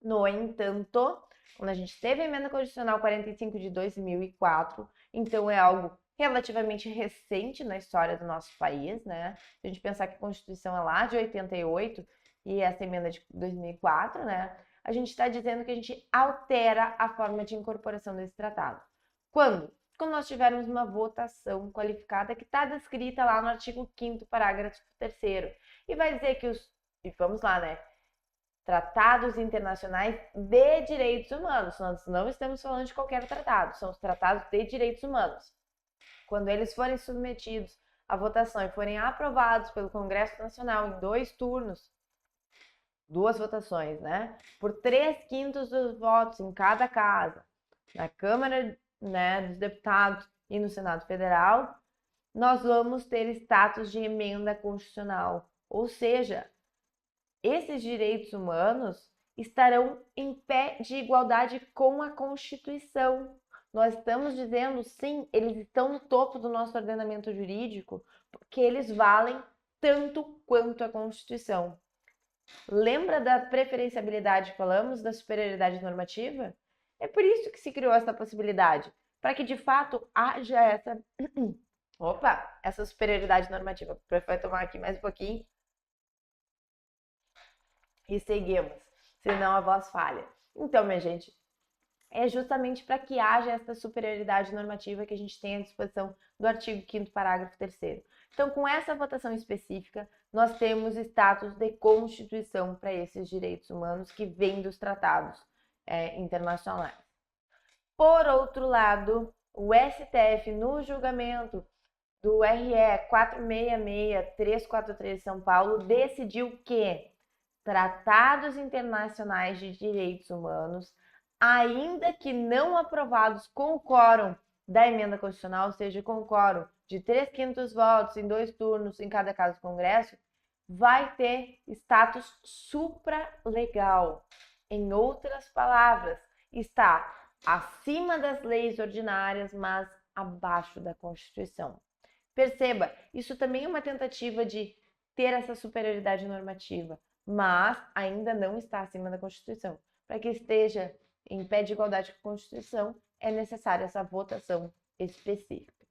No entanto, quando a gente teve a Emenda Constitucional 45 de 2004, então é algo relativamente recente na história do nosso país, né? Se a gente pensar que a Constituição é lá de 88 e essa emenda de 2004, né? A gente está dizendo que a gente altera a forma de incorporação desse tratado. Quando? Quando nós tivermos uma votação qualificada que está descrita lá no artigo 5º, parágrafo 3º, e vai dizer que e vamos lá, né? Tratados internacionais de direitos humanos. Nós não estamos falando de qualquer tratado, são os tratados de direitos humanos. Quando eles forem submetidos à votação e forem aprovados pelo Congresso Nacional em 2 turnos, 2 votações, né? Por 3/5 dos votos em cada casa, na Câmara, né, dos Deputados e no Senado Federal, nós vamos ter status de emenda constitucional. Ou seja, esses direitos humanos estarão em pé de igualdade com a Constituição. Nós estamos dizendo, sim, eles estão no topo do nosso ordenamento jurídico, porque eles valem tanto quanto a Constituição. Lembra da preferenciabilidade que falamos, da superioridade normativa? É por isso que se criou essa possibilidade, para que de fato haja essa superioridade normativa. O prof vai tomar aqui mais um pouquinho e seguimos, senão a voz falha. Então, minha gente, é justamente para que haja essa superioridade normativa que a gente tem à disposição do artigo 5º, parágrafo 3º. Então, com essa votação específica, nós temos status de constituição para esses direitos humanos que vêm dos tratados internacionais. Por outro lado, o STF, no julgamento do RE 466-343 de São Paulo, decidiu que tratados internacionais de direitos humanos, ainda que não aprovados com o quórum da emenda constitucional, ou seja, com o quórum de 3/5 votos em 2 turnos em cada caso do Congresso, vai ter status supralegal. Em outras palavras, está acima das leis ordinárias, mas abaixo da Constituição. Perceba, isso também é uma tentativa de ter essa superioridade normativa, mas ainda não está acima da Constituição. Para que esteja em pé de igualdade com a Constituição, é necessária essa votação específica.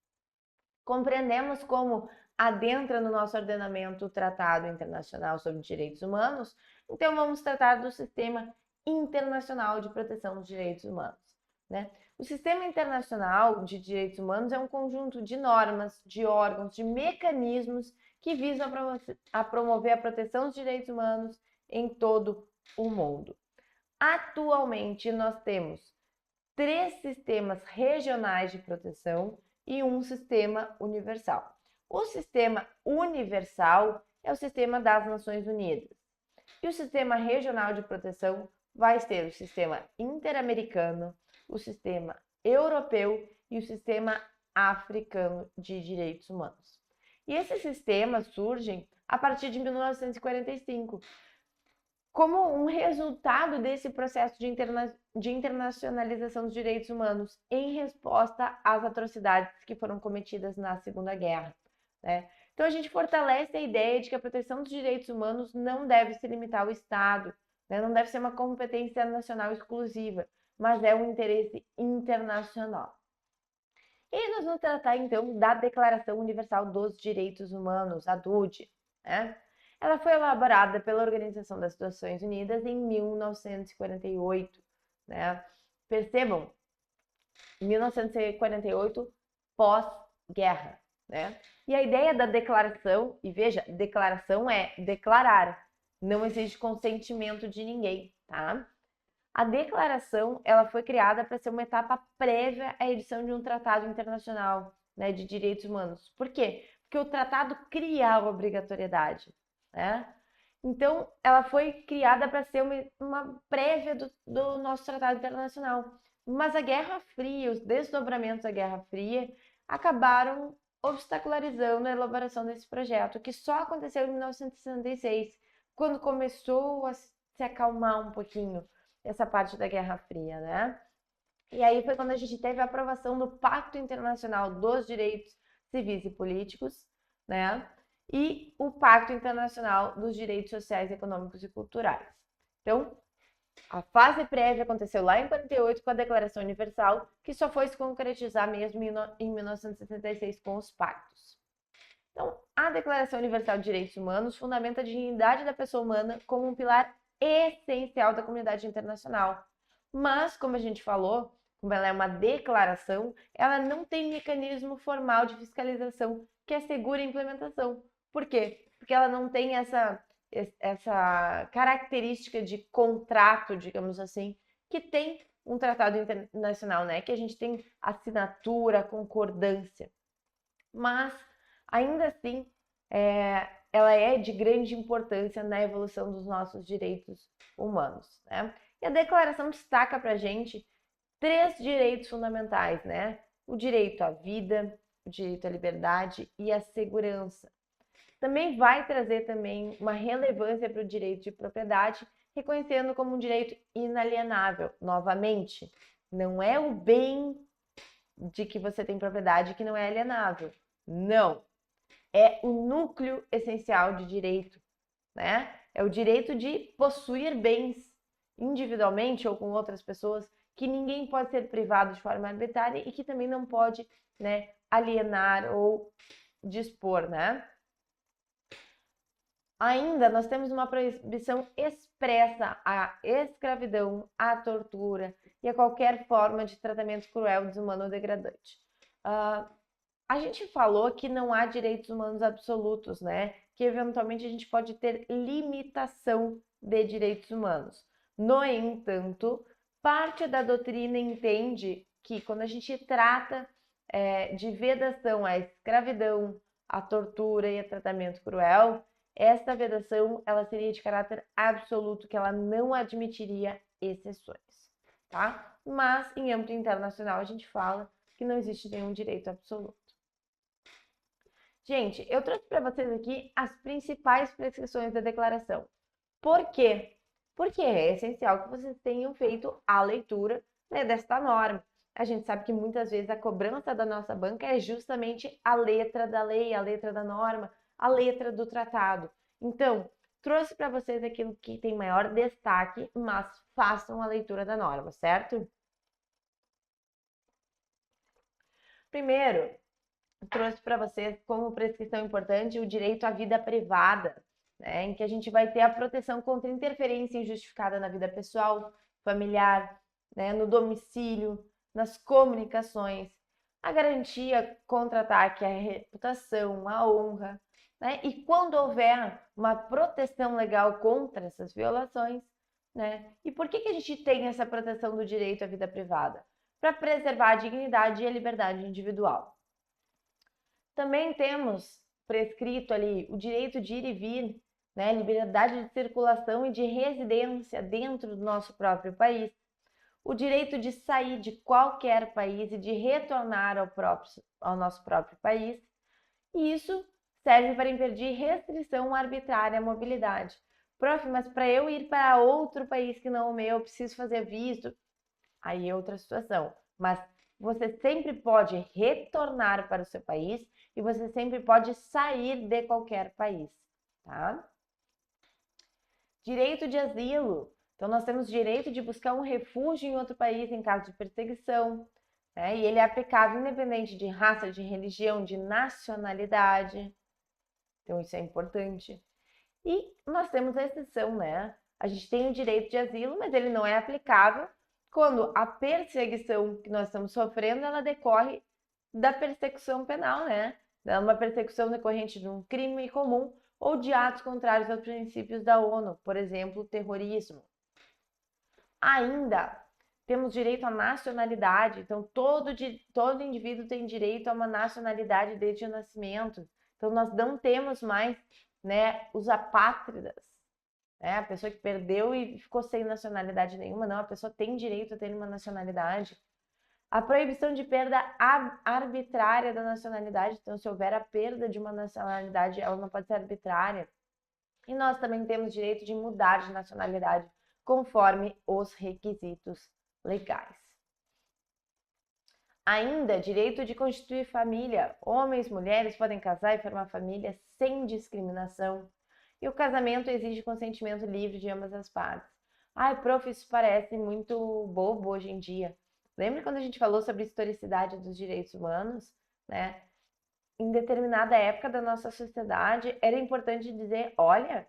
Compreendemos como adentra no nosso ordenamento o Tratado Internacional sobre Direitos Humanos, então vamos tratar do Sistema Internacional de Proteção dos Direitos Humanos, né? O Sistema Internacional de Direitos Humanos é um conjunto de normas, de órgãos, de mecanismos que visam a promover a proteção dos direitos humanos em todo o mundo. Atualmente, nós temos 3 sistemas regionais de proteção e um sistema universal. O sistema universal é o sistema das Nações Unidas. E o sistema regional de proteção vai ter o sistema interamericano, o sistema europeu e o sistema africano de direitos humanos. E esses sistemas surgem a partir de 1945, como um resultado desse processo de internacionalização dos direitos humanos em resposta às atrocidades que foram cometidas na Segunda Guerra, né? Então, a gente fortalece a ideia de que a proteção dos direitos humanos não deve se limitar ao Estado, né? Não deve ser uma competência nacional exclusiva, mas é um interesse internacional. E nós vamos tratar, então, da Declaração Universal dos Direitos Humanos, a DUD, né? Ela foi elaborada pela Organização das Nações Unidas em 1948, né? Percebam, 1948, pós-guerra, né? E a ideia da declaração, e veja, declaração é declarar, não existe consentimento de ninguém, tá? A declaração, ela foi criada para ser uma etapa prévia à edição de um tratado internacional, né, de direitos humanos. Por quê? Porque o tratado cria a obrigatoriedade, né? Então, ela foi criada para ser uma prévia do nosso tratado internacional. Mas a Guerra Fria, os desdobramentos da Guerra Fria, acabaram obstacularizando a elaboração desse projeto, que só aconteceu em 1966, quando começou a se acalmar um pouquinho essa parte da Guerra Fria, né? E aí foi quando a gente teve a aprovação do Pacto Internacional dos Direitos Civis e Políticos, né? E o Pacto Internacional dos Direitos Sociais, Econômicos e Culturais. Então, a fase prévia aconteceu lá em 48 com a Declaração Universal, que só foi se concretizar mesmo em 1966 com os pactos. Então, a Declaração Universal de Direitos Humanos fundamenta a dignidade da pessoa humana como um pilar essencial da comunidade internacional. Mas, como a gente falou, como ela é uma declaração, ela não tem mecanismo formal de fiscalização que assegure a implementação. Por quê? Porque ela não tem essa característica de contrato, digamos assim, que tem um tratado internacional, né? Que a gente tem assinatura, concordância. Mas, ainda assim, ela é de grande importância na evolução dos nossos direitos humanos, né? E a declaração destaca para a gente 3 direitos fundamentais, né? O direito à vida, o direito à liberdade e à segurança. Também vai trazer também uma relevância para o direito de propriedade, reconhecendo como um direito inalienável. Novamente, não é o bem de que você tem propriedade que não é alienável. Não. É o núcleo essencial de direito, né? É o direito de possuir bens individualmente ou com outras pessoas, que ninguém pode ser privado de forma arbitrária e que também não pode, né, alienar ou dispor, né? Ainda nós temos uma proibição expressa à escravidão, à tortura e a qualquer forma de tratamento cruel, desumano ou degradante. A gente falou que não há direitos humanos absolutos, né? Que eventualmente a gente pode ter limitação de direitos humanos. No entanto, parte da doutrina entende que quando a gente trata de vedação à escravidão, à tortura e a tratamento cruel, esta vedação ela seria de caráter absoluto, que ela não admitiria exceções, tá? Mas em âmbito internacional a gente fala que não existe nenhum direito absoluto. Gente, eu trouxe para vocês aqui as principais prescrições da declaração. Por quê? Porque é essencial que vocês tenham feito a leitura, né, desta norma. A gente sabe que muitas vezes a cobrança da nossa banca é justamente a letra da lei, a letra da norma, a letra do tratado. Então, trouxe para vocês aquilo que tem maior destaque, mas façam a leitura da norma, certo? Primeiro, trouxe para vocês como prescrição importante o direito à vida privada, né, em que a gente vai ter a proteção contra interferência injustificada na vida pessoal, familiar, né, no domicílio, nas comunicações, a garantia contra ataque à reputação, à honra, né, e quando houver uma proteção legal contra essas violações, né, e por que a gente tem essa proteção do direito à vida privada? Para preservar a dignidade e a liberdade individual. Também temos prescrito ali o direito de ir e vir, né? Liberdade de circulação e de residência dentro do nosso próprio país, o direito de sair de qualquer país e de retornar ao nosso próprio país, e isso serve para impedir restrição arbitrária à mobilidade. Prof, mas para eu ir para outro país que não o meu, eu preciso fazer visto. Aí é outra situação. Mas você sempre pode retornar para o seu país e você sempre pode sair de qualquer país, tá? Direito de asilo. Então, nós temos direito de buscar um refúgio em outro país em caso de perseguição, né? E ele é aplicável independente de raça, de religião, de nacionalidade. Então, isso é importante. E nós temos a exceção, né? A gente tem o direito de asilo, mas ele não é aplicável quando a perseguição que nós estamos sofrendo, ela decorre da persecução penal, né? É uma persecução decorrente de um crime comum ou de atos contrários aos princípios da ONU, por exemplo, terrorismo. Ainda temos direito à nacionalidade, então todo indivíduo tem direito a uma nacionalidade desde o nascimento. Então nós não temos mais, né, os apátridas, né? A pessoa que perdeu e ficou sem nacionalidade nenhuma, não, a pessoa tem direito a ter uma nacionalidade. A proibição de perda arbitrária da nacionalidade, então se houver a perda de uma nacionalidade, ela não pode ser arbitrária. E nós também temos direito de mudar de nacionalidade conforme os requisitos legais. Ainda, direito de constituir família. Homens e mulheres podem casar e formar família sem discriminação. E o casamento exige consentimento livre de ambas as partes. Ai, prof, isso parece muito bobo hoje em dia. Lembra quando a gente falou sobre a historicidade dos direitos humanos, né? Em determinada época da nossa sociedade, era importante dizer, olha,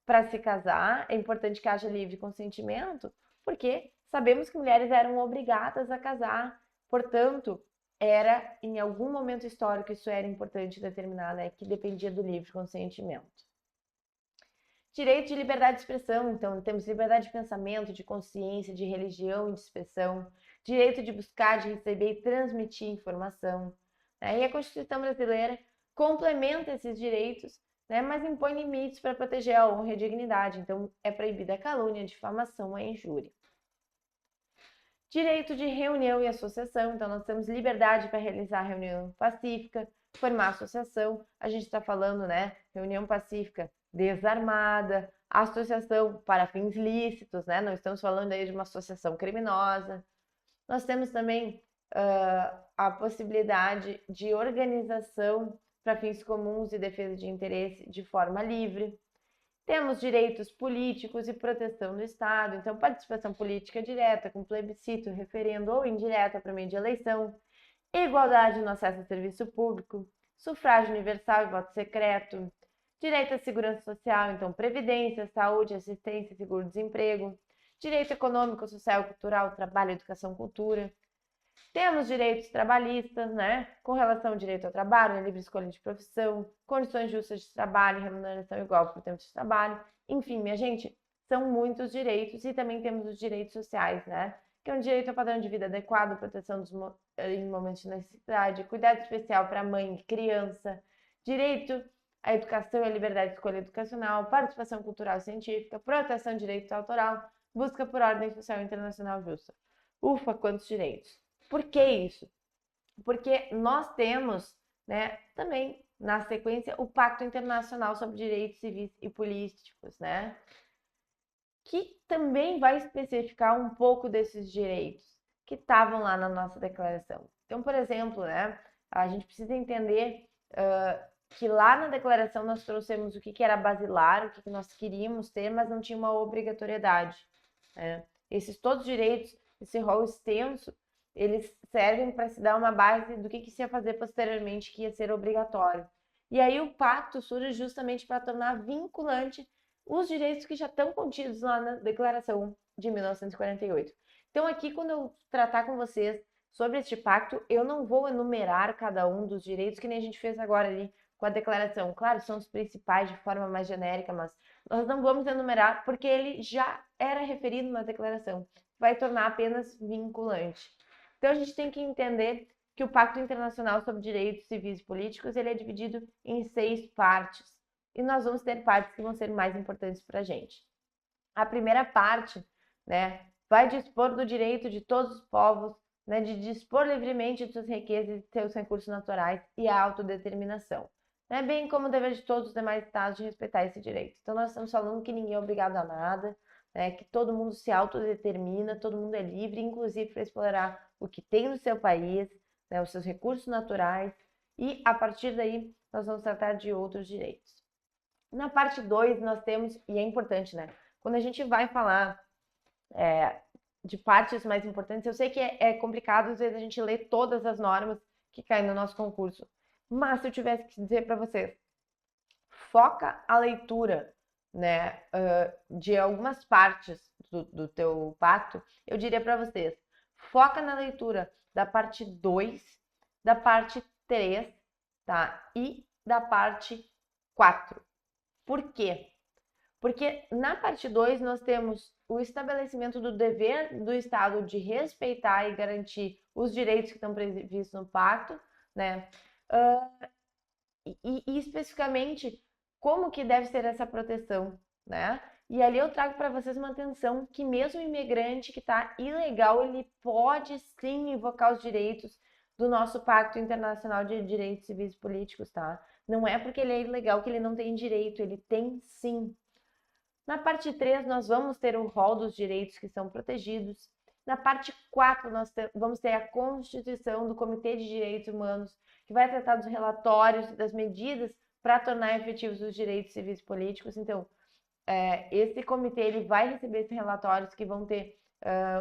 para se casar, é importante que haja livre consentimento, porque sabemos que mulheres eram obrigadas a casar. Portanto, era, em algum momento histórico, isso era importante determinar, né, que dependia do livre consentimento. Direito de liberdade de expressão, então temos liberdade de pensamento, de consciência, de religião e de expressão, direito de buscar, de receber e transmitir informação. Né? E a Constituição brasileira complementa esses direitos, né, mas impõe limites para proteger a honra e a dignidade. Então, é proibida a calúnia, a difamação, a injúria. Direito de reunião e associação. Então, nós temos liberdade para realizar reunião pacífica, formar associação. A gente está falando, né, reunião pacífica desarmada, associação para fins lícitos, né? Não estamos falando aí de uma associação criminosa. Nós temos também a possibilidade de organização para fins comuns e defesa de interesse de forma livre. Temos direitos políticos e proteção do Estado, então participação política direta, com plebiscito, referendo ou indireta por meio de eleição, igualdade no acesso ao serviço público, sufrágio universal e voto secreto, direito à segurança social, então previdência, saúde, assistência, seguro-desemprego, direito econômico, social, cultural, trabalho, educação, cultura. Temos direitos trabalhistas, né? Com relação ao direito ao trabalho, livre escolha de profissão, condições justas de trabalho, remuneração igual por tempo de trabalho. Enfim, minha gente, são muitos direitos e também temos os direitos sociais, né? Que é um direito ao padrão de vida adequado, proteção em momentos de necessidade, cuidado especial para mãe e criança, direito à educação e à liberdade de escolha educacional, participação cultural e científica, proteção de direito autoral, busca por ordem social internacional justa. Ufa, quantos direitos! Por que isso? Porque nós temos, né, também na sequência o Pacto Internacional sobre Direitos Civis e Políticos, né, que também vai especificar um pouco desses direitos que estavam lá na nossa declaração. Então, por exemplo, né, a gente precisa entender que lá na declaração nós trouxemos o que era basilar, o que nós queríamos ter, mas não tinha uma obrigatoriedade. Né? Esses todos os direitos, esse rol extenso, eles servem para se dar uma base do que se ia fazer posteriormente, que ia ser obrigatório. E aí o pacto surge justamente para tornar vinculante os direitos que já estão contidos lá na Declaração de 1948. Então aqui, quando eu tratar com vocês sobre este pacto, eu não vou enumerar cada um dos direitos, que nem a gente fez agora ali com a declaração. Claro, são os principais de forma mais genérica, mas nós não vamos enumerar porque ele já era referido na declaração. Vai tornar apenas vinculante. Então, a gente tem que entender que o Pacto Internacional sobre Direitos Civis e Políticos ele é dividido em 6 partes. e nós vamos ter partes que vão ser mais importantes para a gente. A primeira parte, né, vai dispor do direito de todos os povos, né, de dispor livremente de suas riquezas e de seus recursos naturais e a autodeterminação, né, bem como o dever de todos os demais estados de respeitar esse direito. Então, nós estamos falando que ninguém é obrigado a nada, né, que todo mundo se autodetermina, todo mundo é livre, inclusive para explorar o que tem no seu país, né, os seus recursos naturais, e a partir daí nós vamos tratar de outros direitos. Na parte 2 nós temos, e é importante, né, quando a gente vai falar de partes mais importantes, eu sei que é complicado às vezes a gente ler todas as normas que caem no nosso concurso, mas se eu tivesse que dizer para vocês, foca a leitura, né, de algumas partes do teu pacto, eu diria para vocês, foca na leitura da parte 2, da parte 3, tá? E da parte 4. Por quê? Porque na parte 2 nós temos o estabelecimento do dever do Estado de respeitar e garantir os direitos que estão previstos no pacto, né? E especificamente como que deve ser essa proteção, né? E ali eu trago para vocês uma atenção que mesmo o imigrante que está ilegal, ele pode sim invocar os direitos do nosso Pacto Internacional de Direitos Civis e Políticos, tá? Não é porque ele é ilegal que ele não tem direito, ele tem sim. Na parte 3, nós vamos ter o rol dos direitos que são protegidos. Na parte 4, nós vamos ter a constituição do Comitê de Direitos Humanos, que vai tratar dos relatórios e das medidas para tornar efetivos os direitos civis e políticos. Então, esse comitê ele vai receber esses relatórios que vão ter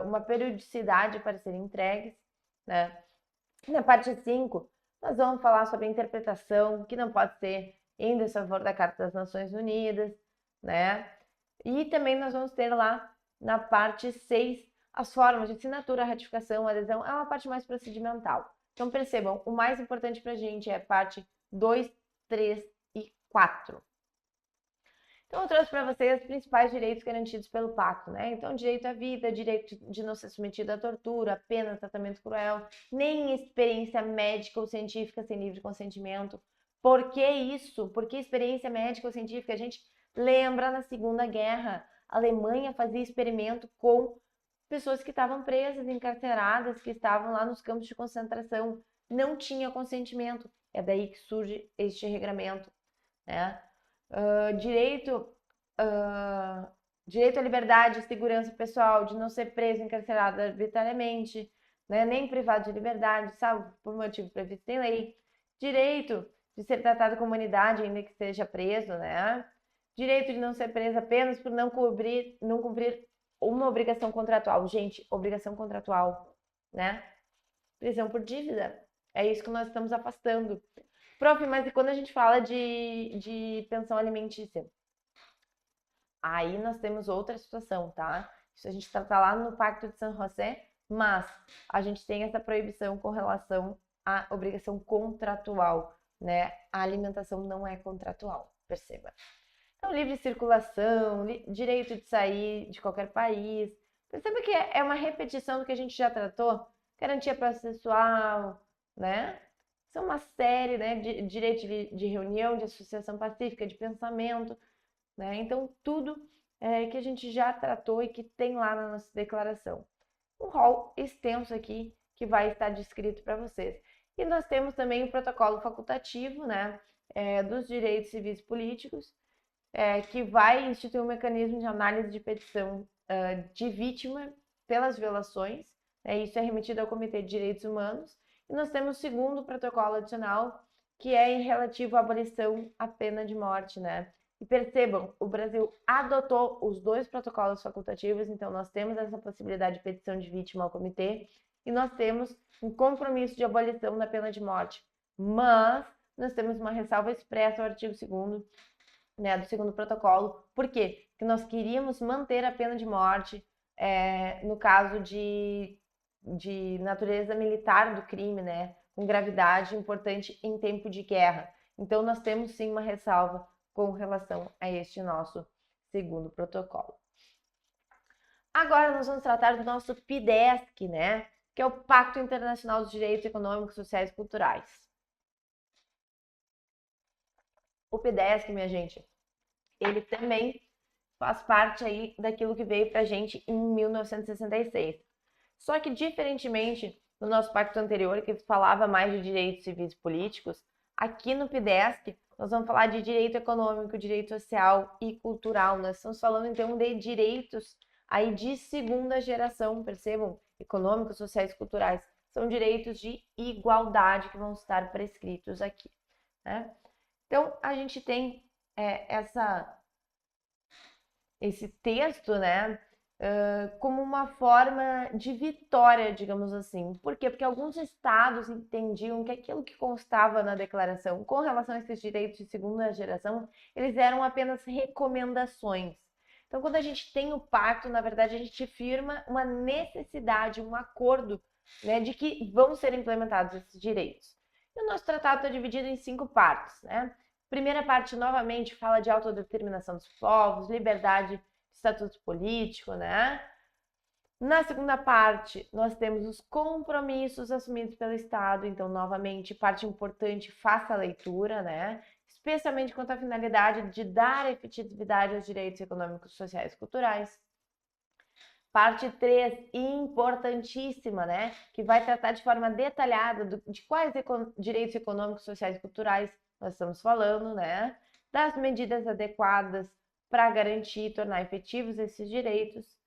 uma periodicidade para serem entregues, né? Na parte 5, nós vamos falar sobre a interpretação, que não pode ser em desfavor da Carta das Nações Unidas, né? E também nós vamos ter lá na parte 6 as formas de assinatura, ratificação, adesão, é uma parte mais procedimental. Então percebam, o mais importante para a gente é a parte 2, 3 e 4. Então eu trouxe para vocês os principais direitos garantidos pelo pacto, né? Então direito à vida, direito de não ser submetido à tortura, pena, tratamento cruel, nem experiência médica ou científica sem livre consentimento. Por que isso? Por que experiência médica ou científica? A gente lembra na Segunda Guerra, a Alemanha fazia experimento com pessoas que estavam presas, encarceradas, que estavam lá nos campos de concentração. Não tinha consentimento. É daí que surge este regramento, né? Direito, direito à liberdade e segurança pessoal, de não ser preso, encarcerado arbitrariamente, né? Nem privado de liberdade, salvo por motivo previsto em lei. Direito de ser tratado como humanidade, ainda que seja preso, né? Direito de não ser preso apenas por não cumprir uma obrigação contratual. Gente, obrigação contratual, né? Prisão por dívida. É isso que nós estamos afastando. Prof, mas e quando a gente fala de pensão alimentícia? Aí nós temos outra situação, tá? Isso a gente trata lá no Pacto de San José, mas a gente tem essa proibição com relação à obrigação contratual, né? A alimentação não é contratual, perceba. Então, livre circulação, direito de sair de qualquer país. Perceba que é uma repetição do que a gente já tratou. Garantia processual, né? São uma série, né, de direito de reunião, de associação pacífica, de pensamento, né? Então, tudo que a gente já tratou e que tem lá na nossa declaração. Um rol extenso aqui que vai estar descrito para vocês. E nós temos também o protocolo facultativo, né, dos direitos civis e políticos, que vai instituir um mecanismo de análise de petição de vítima pelas violações. Isso é remetido ao Comitê de Direitos Humanos. E nós temos o segundo protocolo adicional, que é em relativo à abolição à pena de morte, né? E percebam, o Brasil adotou os dois protocolos facultativos, então nós temos essa possibilidade de petição de vítima ao comitê e nós temos um compromisso de abolição da pena de morte. Mas nós temos uma ressalva expressa ao artigo 2º, né, do segundo protocolo. Por quê? Porque nós queríamos manter a pena de morte no caso de natureza militar do crime, né, com gravidade importante em tempo de guerra. Então, nós temos sim uma ressalva com relação a este nosso segundo protocolo. Agora, nós vamos tratar do nosso PIDESC, né, que é o Pacto Internacional dos Direitos Econômicos, Sociais e Culturais. O PDESC, minha gente, ele também faz parte aí daquilo que veio para a gente em 1966. Só que, diferentemente do nosso pacto anterior, que falava mais de direitos civis e políticos, aqui no PDESC nós vamos falar de direito econômico, direito social e cultural. Nós estamos falando, então, de direitos aí de segunda geração, percebam? Econômicos, sociais e culturais. São direitos de igualdade que vão estar prescritos aqui, né? Então, a gente tem esse texto, né, como uma forma de vitória, digamos assim. Por quê? Porque alguns estados entendiam que aquilo que constava na declaração com relação a esses direitos de segunda geração, eles eram apenas recomendações. Então, quando a gente tem o pacto, na verdade, a gente firma uma necessidade, um acordo, né, de que vão ser implementados esses direitos. E o nosso tratado está dividido em 5 partes, né? Primeira parte, novamente, fala de autodeterminação dos povos, liberdade de estatuto político, né? Na segunda parte, nós temos os compromissos assumidos pelo Estado. Então, novamente, parte importante, faça a leitura, né? Especialmente quanto à finalidade de dar efetividade aos direitos econômicos, sociais e culturais. Parte 3, importantíssima, né? Que vai tratar de forma detalhada de quais direitos econômicos, sociais e culturais nós estamos falando, né? Das medidas adequadas para garantir e tornar efetivos esses direitos.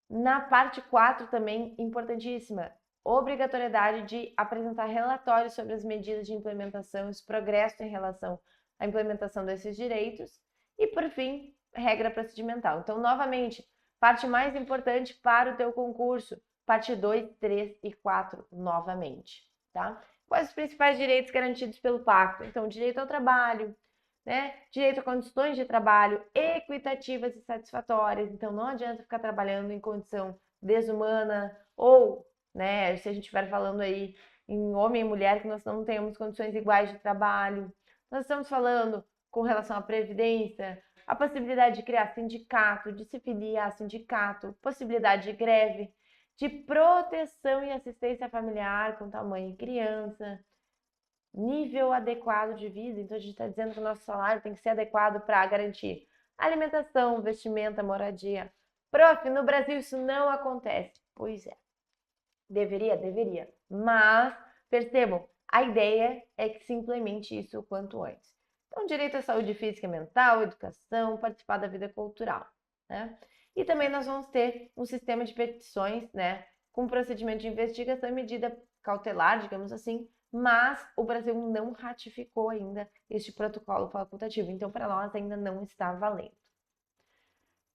Na parte 4 também, importantíssima, obrigatoriedade de apresentar relatórios sobre as medidas de implementação e os progressos em relação à implementação desses direitos. E, por fim, regra procedimental. Então, novamente, parte mais importante para o teu concurso, parte 2, 3 e 4, novamente, tá? Quais os principais direitos garantidos pelo pacto? Então, direito ao trabalho, né? Direito a condições de trabalho equitativas e satisfatórias. Então, não adianta ficar trabalhando em condição desumana ou, né, se a gente estiver falando aí em homem e mulher, que nós não temos condições iguais de trabalho. Nós estamos falando com relação à previdência, a possibilidade de criar sindicato, de se filiar a sindicato, possibilidade de greve, de proteção e assistência familiar com tamanho e criança, nível adequado de vida. Então, a gente está dizendo que o nosso salário tem que ser adequado para garantir alimentação, vestimenta, moradia. Prof, no Brasil isso não acontece. Pois é. Deveria. Mas, percebam, a ideia é que se implemente isso o quanto antes. Então, direito à saúde física e mental, educação, participar da vida cultural, né? E também nós vamos ter um sistema de petições, né, com procedimento de investigação e medida cautelar, digamos assim, mas o Brasil não ratificou ainda este protocolo facultativo, então para nós ainda não está valendo.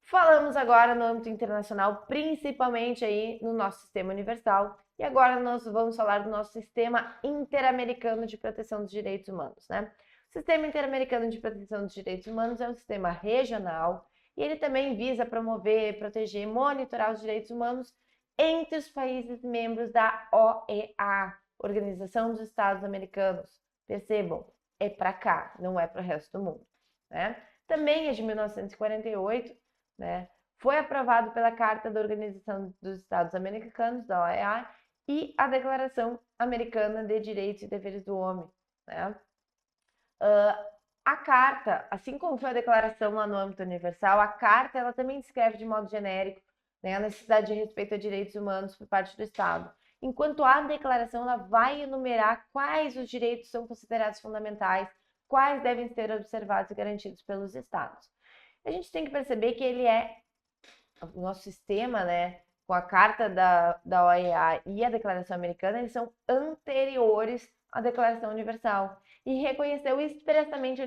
Falamos agora no âmbito internacional, principalmente aí no nosso sistema universal, e agora nós vamos falar do nosso sistema interamericano de proteção dos direitos humanos, né? O sistema interamericano de proteção dos direitos humanos é um sistema regional e ele também visa promover, proteger e monitorar os direitos humanos entre os países membros da OEA, Organização dos Estados Americanos. Percebam, é para cá, não é para o resto do mundo, né? Também é de 1948, né? Foi aprovado pela Carta da Organização dos Estados Americanos, da OEA, e a Declaração Americana de Direitos e Deveres do Homem, né? A carta, assim como foi a declaração lá no âmbito universal, a carta ela também descreve de modo genérico, né, a necessidade de respeito a direitos humanos por parte do Estado. Enquanto a declaração ela vai enumerar quais os direitos são considerados fundamentais, quais devem ser observados e garantidos pelos Estados. A gente tem que perceber que ele o nosso sistema, né, com a Carta da OEA e a Declaração Americana, eles são anteriores à Declaração Universal e reconheceu expressamente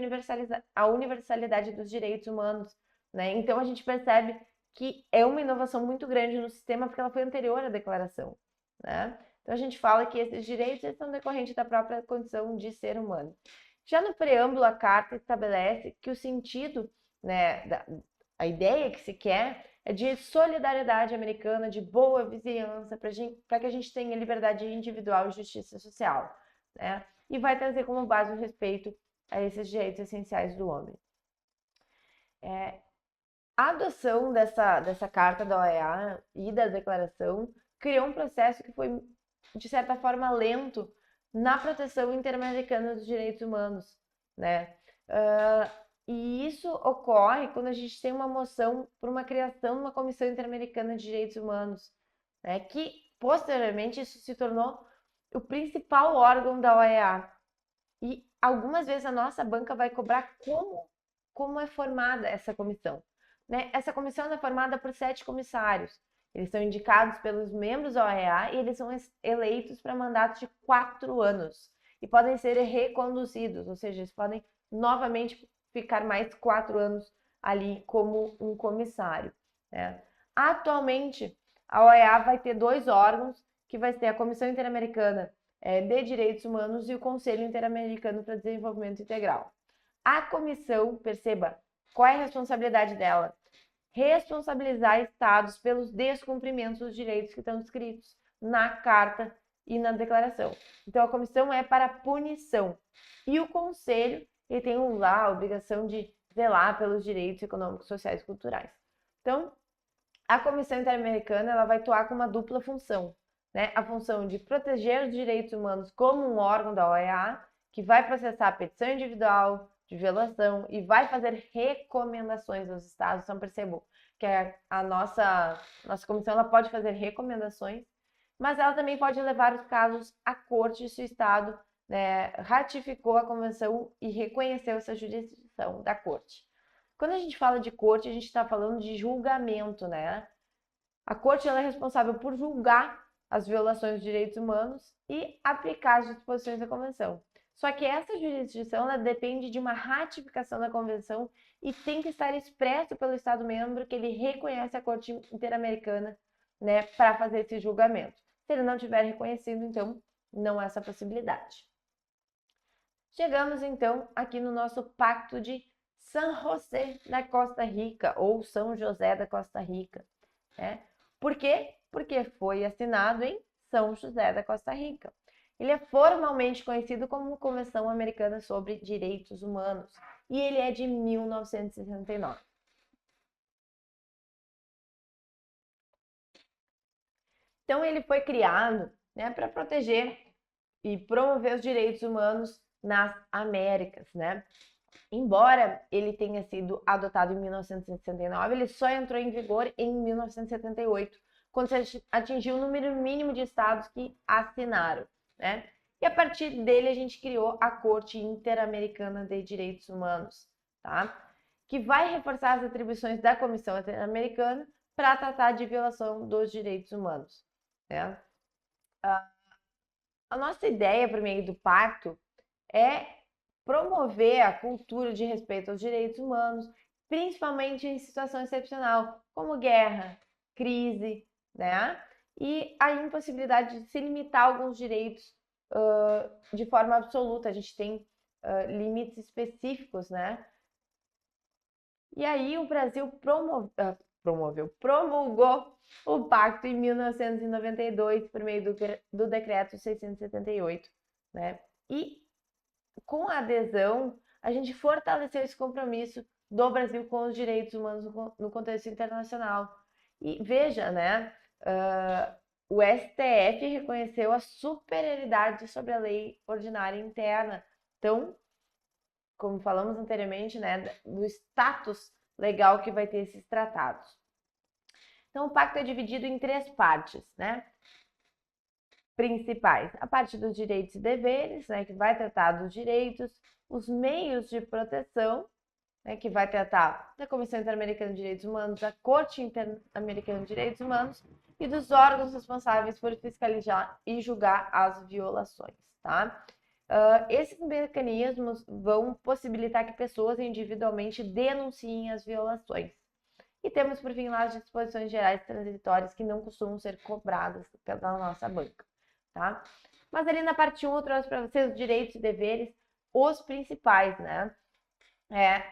a universalidade dos direitos humanos, né? Então a gente percebe que é uma inovação muito grande no sistema porque ela foi anterior à declaração, né? Então a gente fala que esses direitos são decorrentes da própria condição de ser humano. Já no preâmbulo, a carta estabelece que o sentido, né, a ideia que se quer é de solidariedade americana, de boa vizinhança, para que a gente tenha liberdade individual e justiça social, né? E vai trazer como base o respeito a esses direitos essenciais do homem. A adoção dessa carta da OEA e da declaração criou um processo que foi, de certa forma, lento na proteção interamericana dos direitos humanos, né? E isso ocorre quando a gente tem uma moção por uma criação de uma Comissão Interamericana de Direitos Humanos, né, que posteriormente isso se tornou o principal órgão da OEA. E algumas vezes a nossa banca vai cobrar como é formada essa comissão. Né? Essa comissão é formada por 7 comissários. Eles são indicados pelos membros da OEA e eles são eleitos para mandatos de 4 anos. E podem ser reconduzidos, ou seja, eles podem novamente ficar mais 4 anos ali como um comissário. Né? Atualmente, a OEA vai ter 2 órgãos, que vai ser a Comissão Interamericana de Direitos Humanos e o Conselho Interamericano para Desenvolvimento Integral. A comissão, perceba, qual é a responsabilidade dela? Responsabilizar estados pelos descumprimentos dos direitos que estão escritos na carta e na declaração. Então, a comissão é para punição. E o conselho, ele tem lá a obrigação de zelar pelos direitos econômicos, sociais e culturais. Então, a Comissão Interamericana ela vai atuar com uma dupla função. Né? A função de proteger os direitos humanos como um órgão da OEA, que vai processar a petição individual de violação e vai fazer recomendações aos estados. Então, percebam que a nossa comissão ela pode fazer recomendações, mas ela também pode levar os casos à corte se o estado, né, ratificou a convenção e reconheceu essa jurisdição da corte. Quando a gente fala de corte, a gente está falando de julgamento, né? A corte ela é responsável por julgar as violações dos direitos humanos e aplicar as disposições da convenção. Só que essa jurisdição ela depende de uma ratificação da convenção e tem que estar expresso pelo Estado membro que ele reconhece a Corte Interamericana, né, para fazer esse julgamento. Se ele não tiver reconhecido, então não há essa possibilidade. Chegamos então aqui no nosso Pacto de San José da Costa Rica, ou São José da Costa Rica. Né? Por quê? Porque foi assinado em São José da Costa Rica. Ele é formalmente conhecido como Convenção Americana sobre Direitos Humanos e ele é de 1969. Então, ele foi criado, né, para proteger e promover os direitos humanos nas Américas, né? Embora ele tenha sido adotado em 1969, ele só entrou em vigor em 1978, quando se atingiu o número mínimo de estados que assinaram, né? E a partir dele a gente criou a Corte Interamericana de Direitos Humanos, tá? Que vai reforçar as atribuições da Comissão Interamericana para tratar de violação dos direitos humanos, né? A nossa ideia por meio do pacto é promover a cultura de respeito aos direitos humanos, principalmente em situação excepcional, como guerra, crise, né? E a impossibilidade de se limitar alguns direitos de forma absoluta. A gente tem limites específicos, né? E aí o Brasil promulgou o pacto em 1992 por meio do decreto 678, né? E com a adesão, a gente fortaleceu esse compromisso do Brasil com os direitos humanos no contexto internacional. E veja, né? O STF reconheceu a superioridade sobre a lei ordinária interna. Então, como falamos anteriormente, né, do status legal que vai ter esses tratados. Então, o pacto é dividido em 3 partes, né? Principais. A parte dos direitos e deveres, né, que vai tratar dos direitos, os meios de proteção, né, que vai tratar da Comissão Interamericana de Direitos Humanos, da Corte Interamericana de Direitos Humanos e dos órgãos responsáveis por fiscalizar e julgar as violações, tá? Esses mecanismos vão possibilitar que pessoas individualmente denunciem as violações. E temos, por fim, lá as disposições gerais transitórias que não costumam ser cobradas pela nossa banca, tá? Mas ali na parte 1 eu trouxe para vocês os direitos e deveres, os principais, né?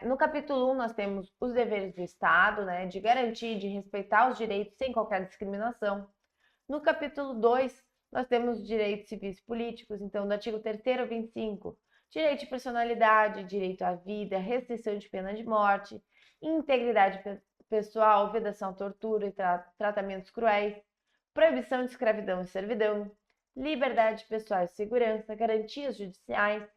No capítulo 1 nós temos os deveres do Estado, né? De garantir, de respeitar os direitos sem qualquer discriminação. No capítulo 2 nós temos os direitos civis e políticos, então do artigo 3º ao 25, direito de personalidade, direito à vida, restrição de pena de morte, integridade pessoal, vedação à tortura e tratamentos cruéis, proibição de escravidão e servidão, liberdade pessoal e segurança, garantias judiciais,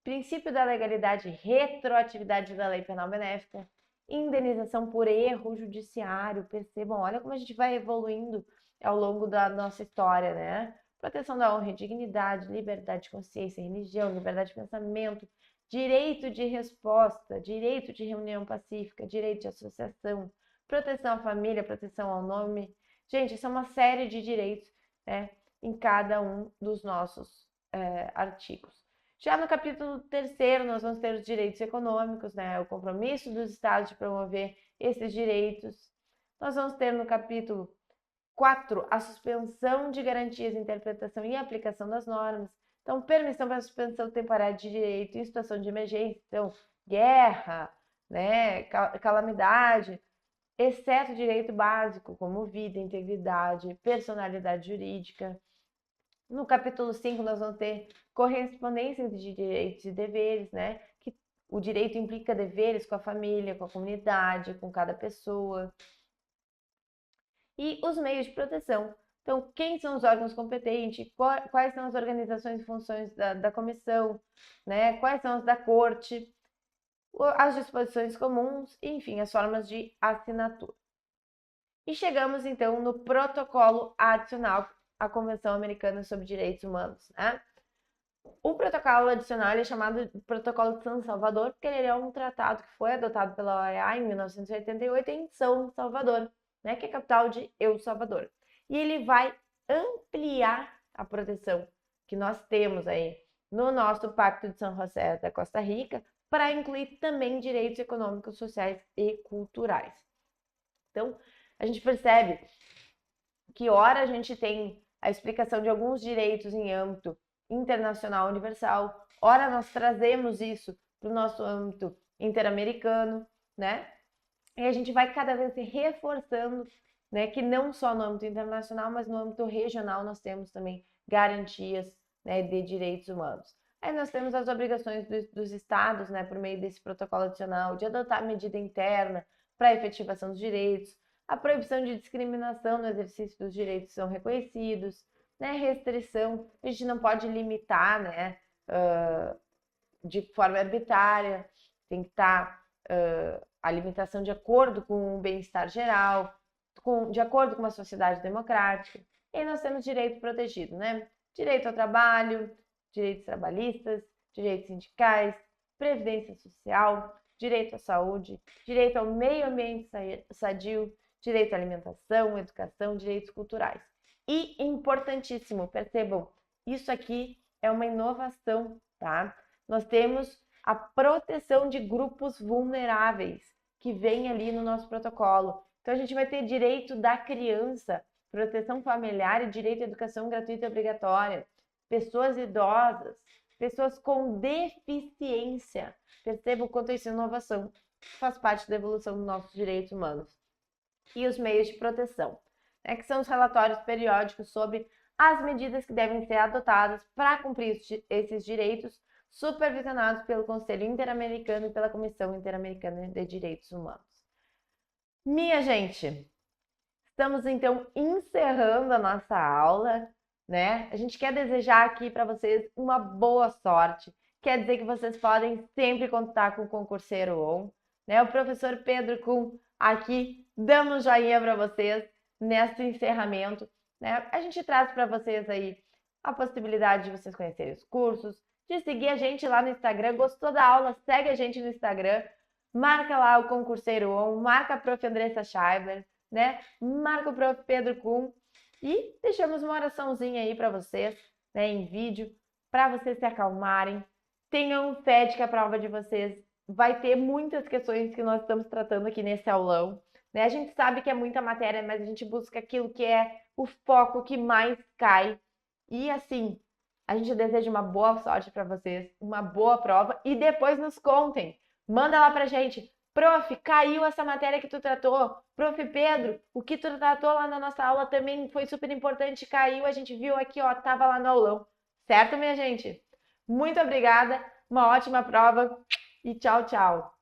princípio da legalidade, retroatividade da lei penal benéfica, indenização por erro judiciário. Percebam, olha como a gente vai evoluindo ao longo da nossa história, né? Proteção da honra e dignidade, liberdade de consciência e religião, liberdade de pensamento, direito de resposta, direito de reunião pacífica, direito de associação, proteção à família, proteção ao nome. Gente, isso é uma série de direitos, né, em cada um dos nossos artigos. Já no capítulo 3º, nós vamos ter os direitos econômicos, né, o compromisso dos estados de promover esses direitos. Nós vamos ter no capítulo 4, a suspensão de garantias, interpretação e aplicação das normas. Então, permissão para suspensão temporária de direito em situação de emergência, então, guerra, né, calamidade, exceto direito básico, como vida, integridade, personalidade jurídica. No capítulo 5, nós vamos ter correspondência entre direitos e deveres, né? Que o direito implica deveres com a família, com a comunidade, com cada pessoa. E os meios de proteção. Então, quem são os órgãos competentes? Quais são as organizações e funções da comissão? Né? Quais são as da corte? As disposições comuns, enfim, as formas de assinatura. E chegamos, então, no protocolo adicional à Convenção Americana sobre Direitos Humanos, né? O protocolo adicional é chamado de Protocolo de São Salvador, porque ele é um tratado que foi adotado pela OEA em 1988 em São Salvador, né, que é a capital de El Salvador. E ele vai ampliar a proteção que nós temos aí no nosso Pacto de São José da Costa Rica, para incluir também direitos econômicos, sociais e culturais. Então, a gente percebe que ora a gente tem a explicação de alguns direitos em âmbito internacional universal, ora nós trazemos isso para o nosso âmbito interamericano, né? E a gente vai cada vez se reforçando, né, que não só no âmbito internacional, mas no âmbito regional nós temos também garantias, né, de direitos humanos. Aí nós temos as obrigações dos estados, né, por meio desse protocolo adicional, de adotar medida interna para a efetivação dos direitos, a proibição de discriminação no exercício dos direitos que são reconhecidos, né, restrição, a gente não pode limitar, né, de forma arbitrária, tem que estar a limitação de acordo com o bem-estar geral, de acordo com uma sociedade democrática. E aí nós temos direito protegido, né? Direito ao trabalho, direitos trabalhistas, direitos sindicais, previdência social, direito à saúde, direito ao meio ambiente sadio, direito à alimentação, educação, direitos culturais. E importantíssimo, percebam, isso aqui é uma inovação, tá? Nós temos a proteção de grupos vulneráveis, que vem ali no nosso protocolo. Então, a gente vai ter direito da criança, proteção familiar e direito à educação gratuita e obrigatória, pessoas idosas, pessoas com deficiência. Perceba o quanto isso é inovação, faz parte da evolução dos nossos direitos humanos. E os meios de proteção, né, que são os relatórios periódicos sobre as medidas que devem ser adotadas para cumprir esses direitos, supervisionados pelo Conselho Interamericano e pela Comissão Interamericana de Direitos Humanos. Minha gente, estamos então encerrando a nossa aula, né? A gente quer desejar aqui para vocês uma boa sorte. Quer dizer que vocês podem sempre contar com o Concurseiro On, né? O professor Pedro Kuhn aqui dando um joinha para vocês nesse encerramento, né? A gente traz para vocês aí a possibilidade de vocês conhecerem os cursos, de seguir a gente lá no Instagram. Gostou da aula? Segue a gente no Instagram. Marca lá o Concurseiro On, marca a prof. Andressa Scheibler, né? Marca o prof. Pedro Kuhn e deixamos uma oraçãozinha aí para vocês, né, em vídeo, para vocês se acalmarem. Tenham fé de que a prova de vocês vai ter muitas questões que nós estamos tratando aqui nesse aulão, né? A gente sabe que é muita matéria, mas a gente busca aquilo que é o foco que mais cai. E assim, a gente deseja uma boa sorte para vocês, uma boa prova e depois nos contem. Manda lá pra gente. Prof, caiu essa matéria que tu tratou. Prof Pedro, o que tu tratou lá na nossa aula também foi super importante, caiu, a gente viu aqui, ó, tava lá no aulão. Certo, minha gente? Muito obrigada, uma ótima prova e tchau, tchau.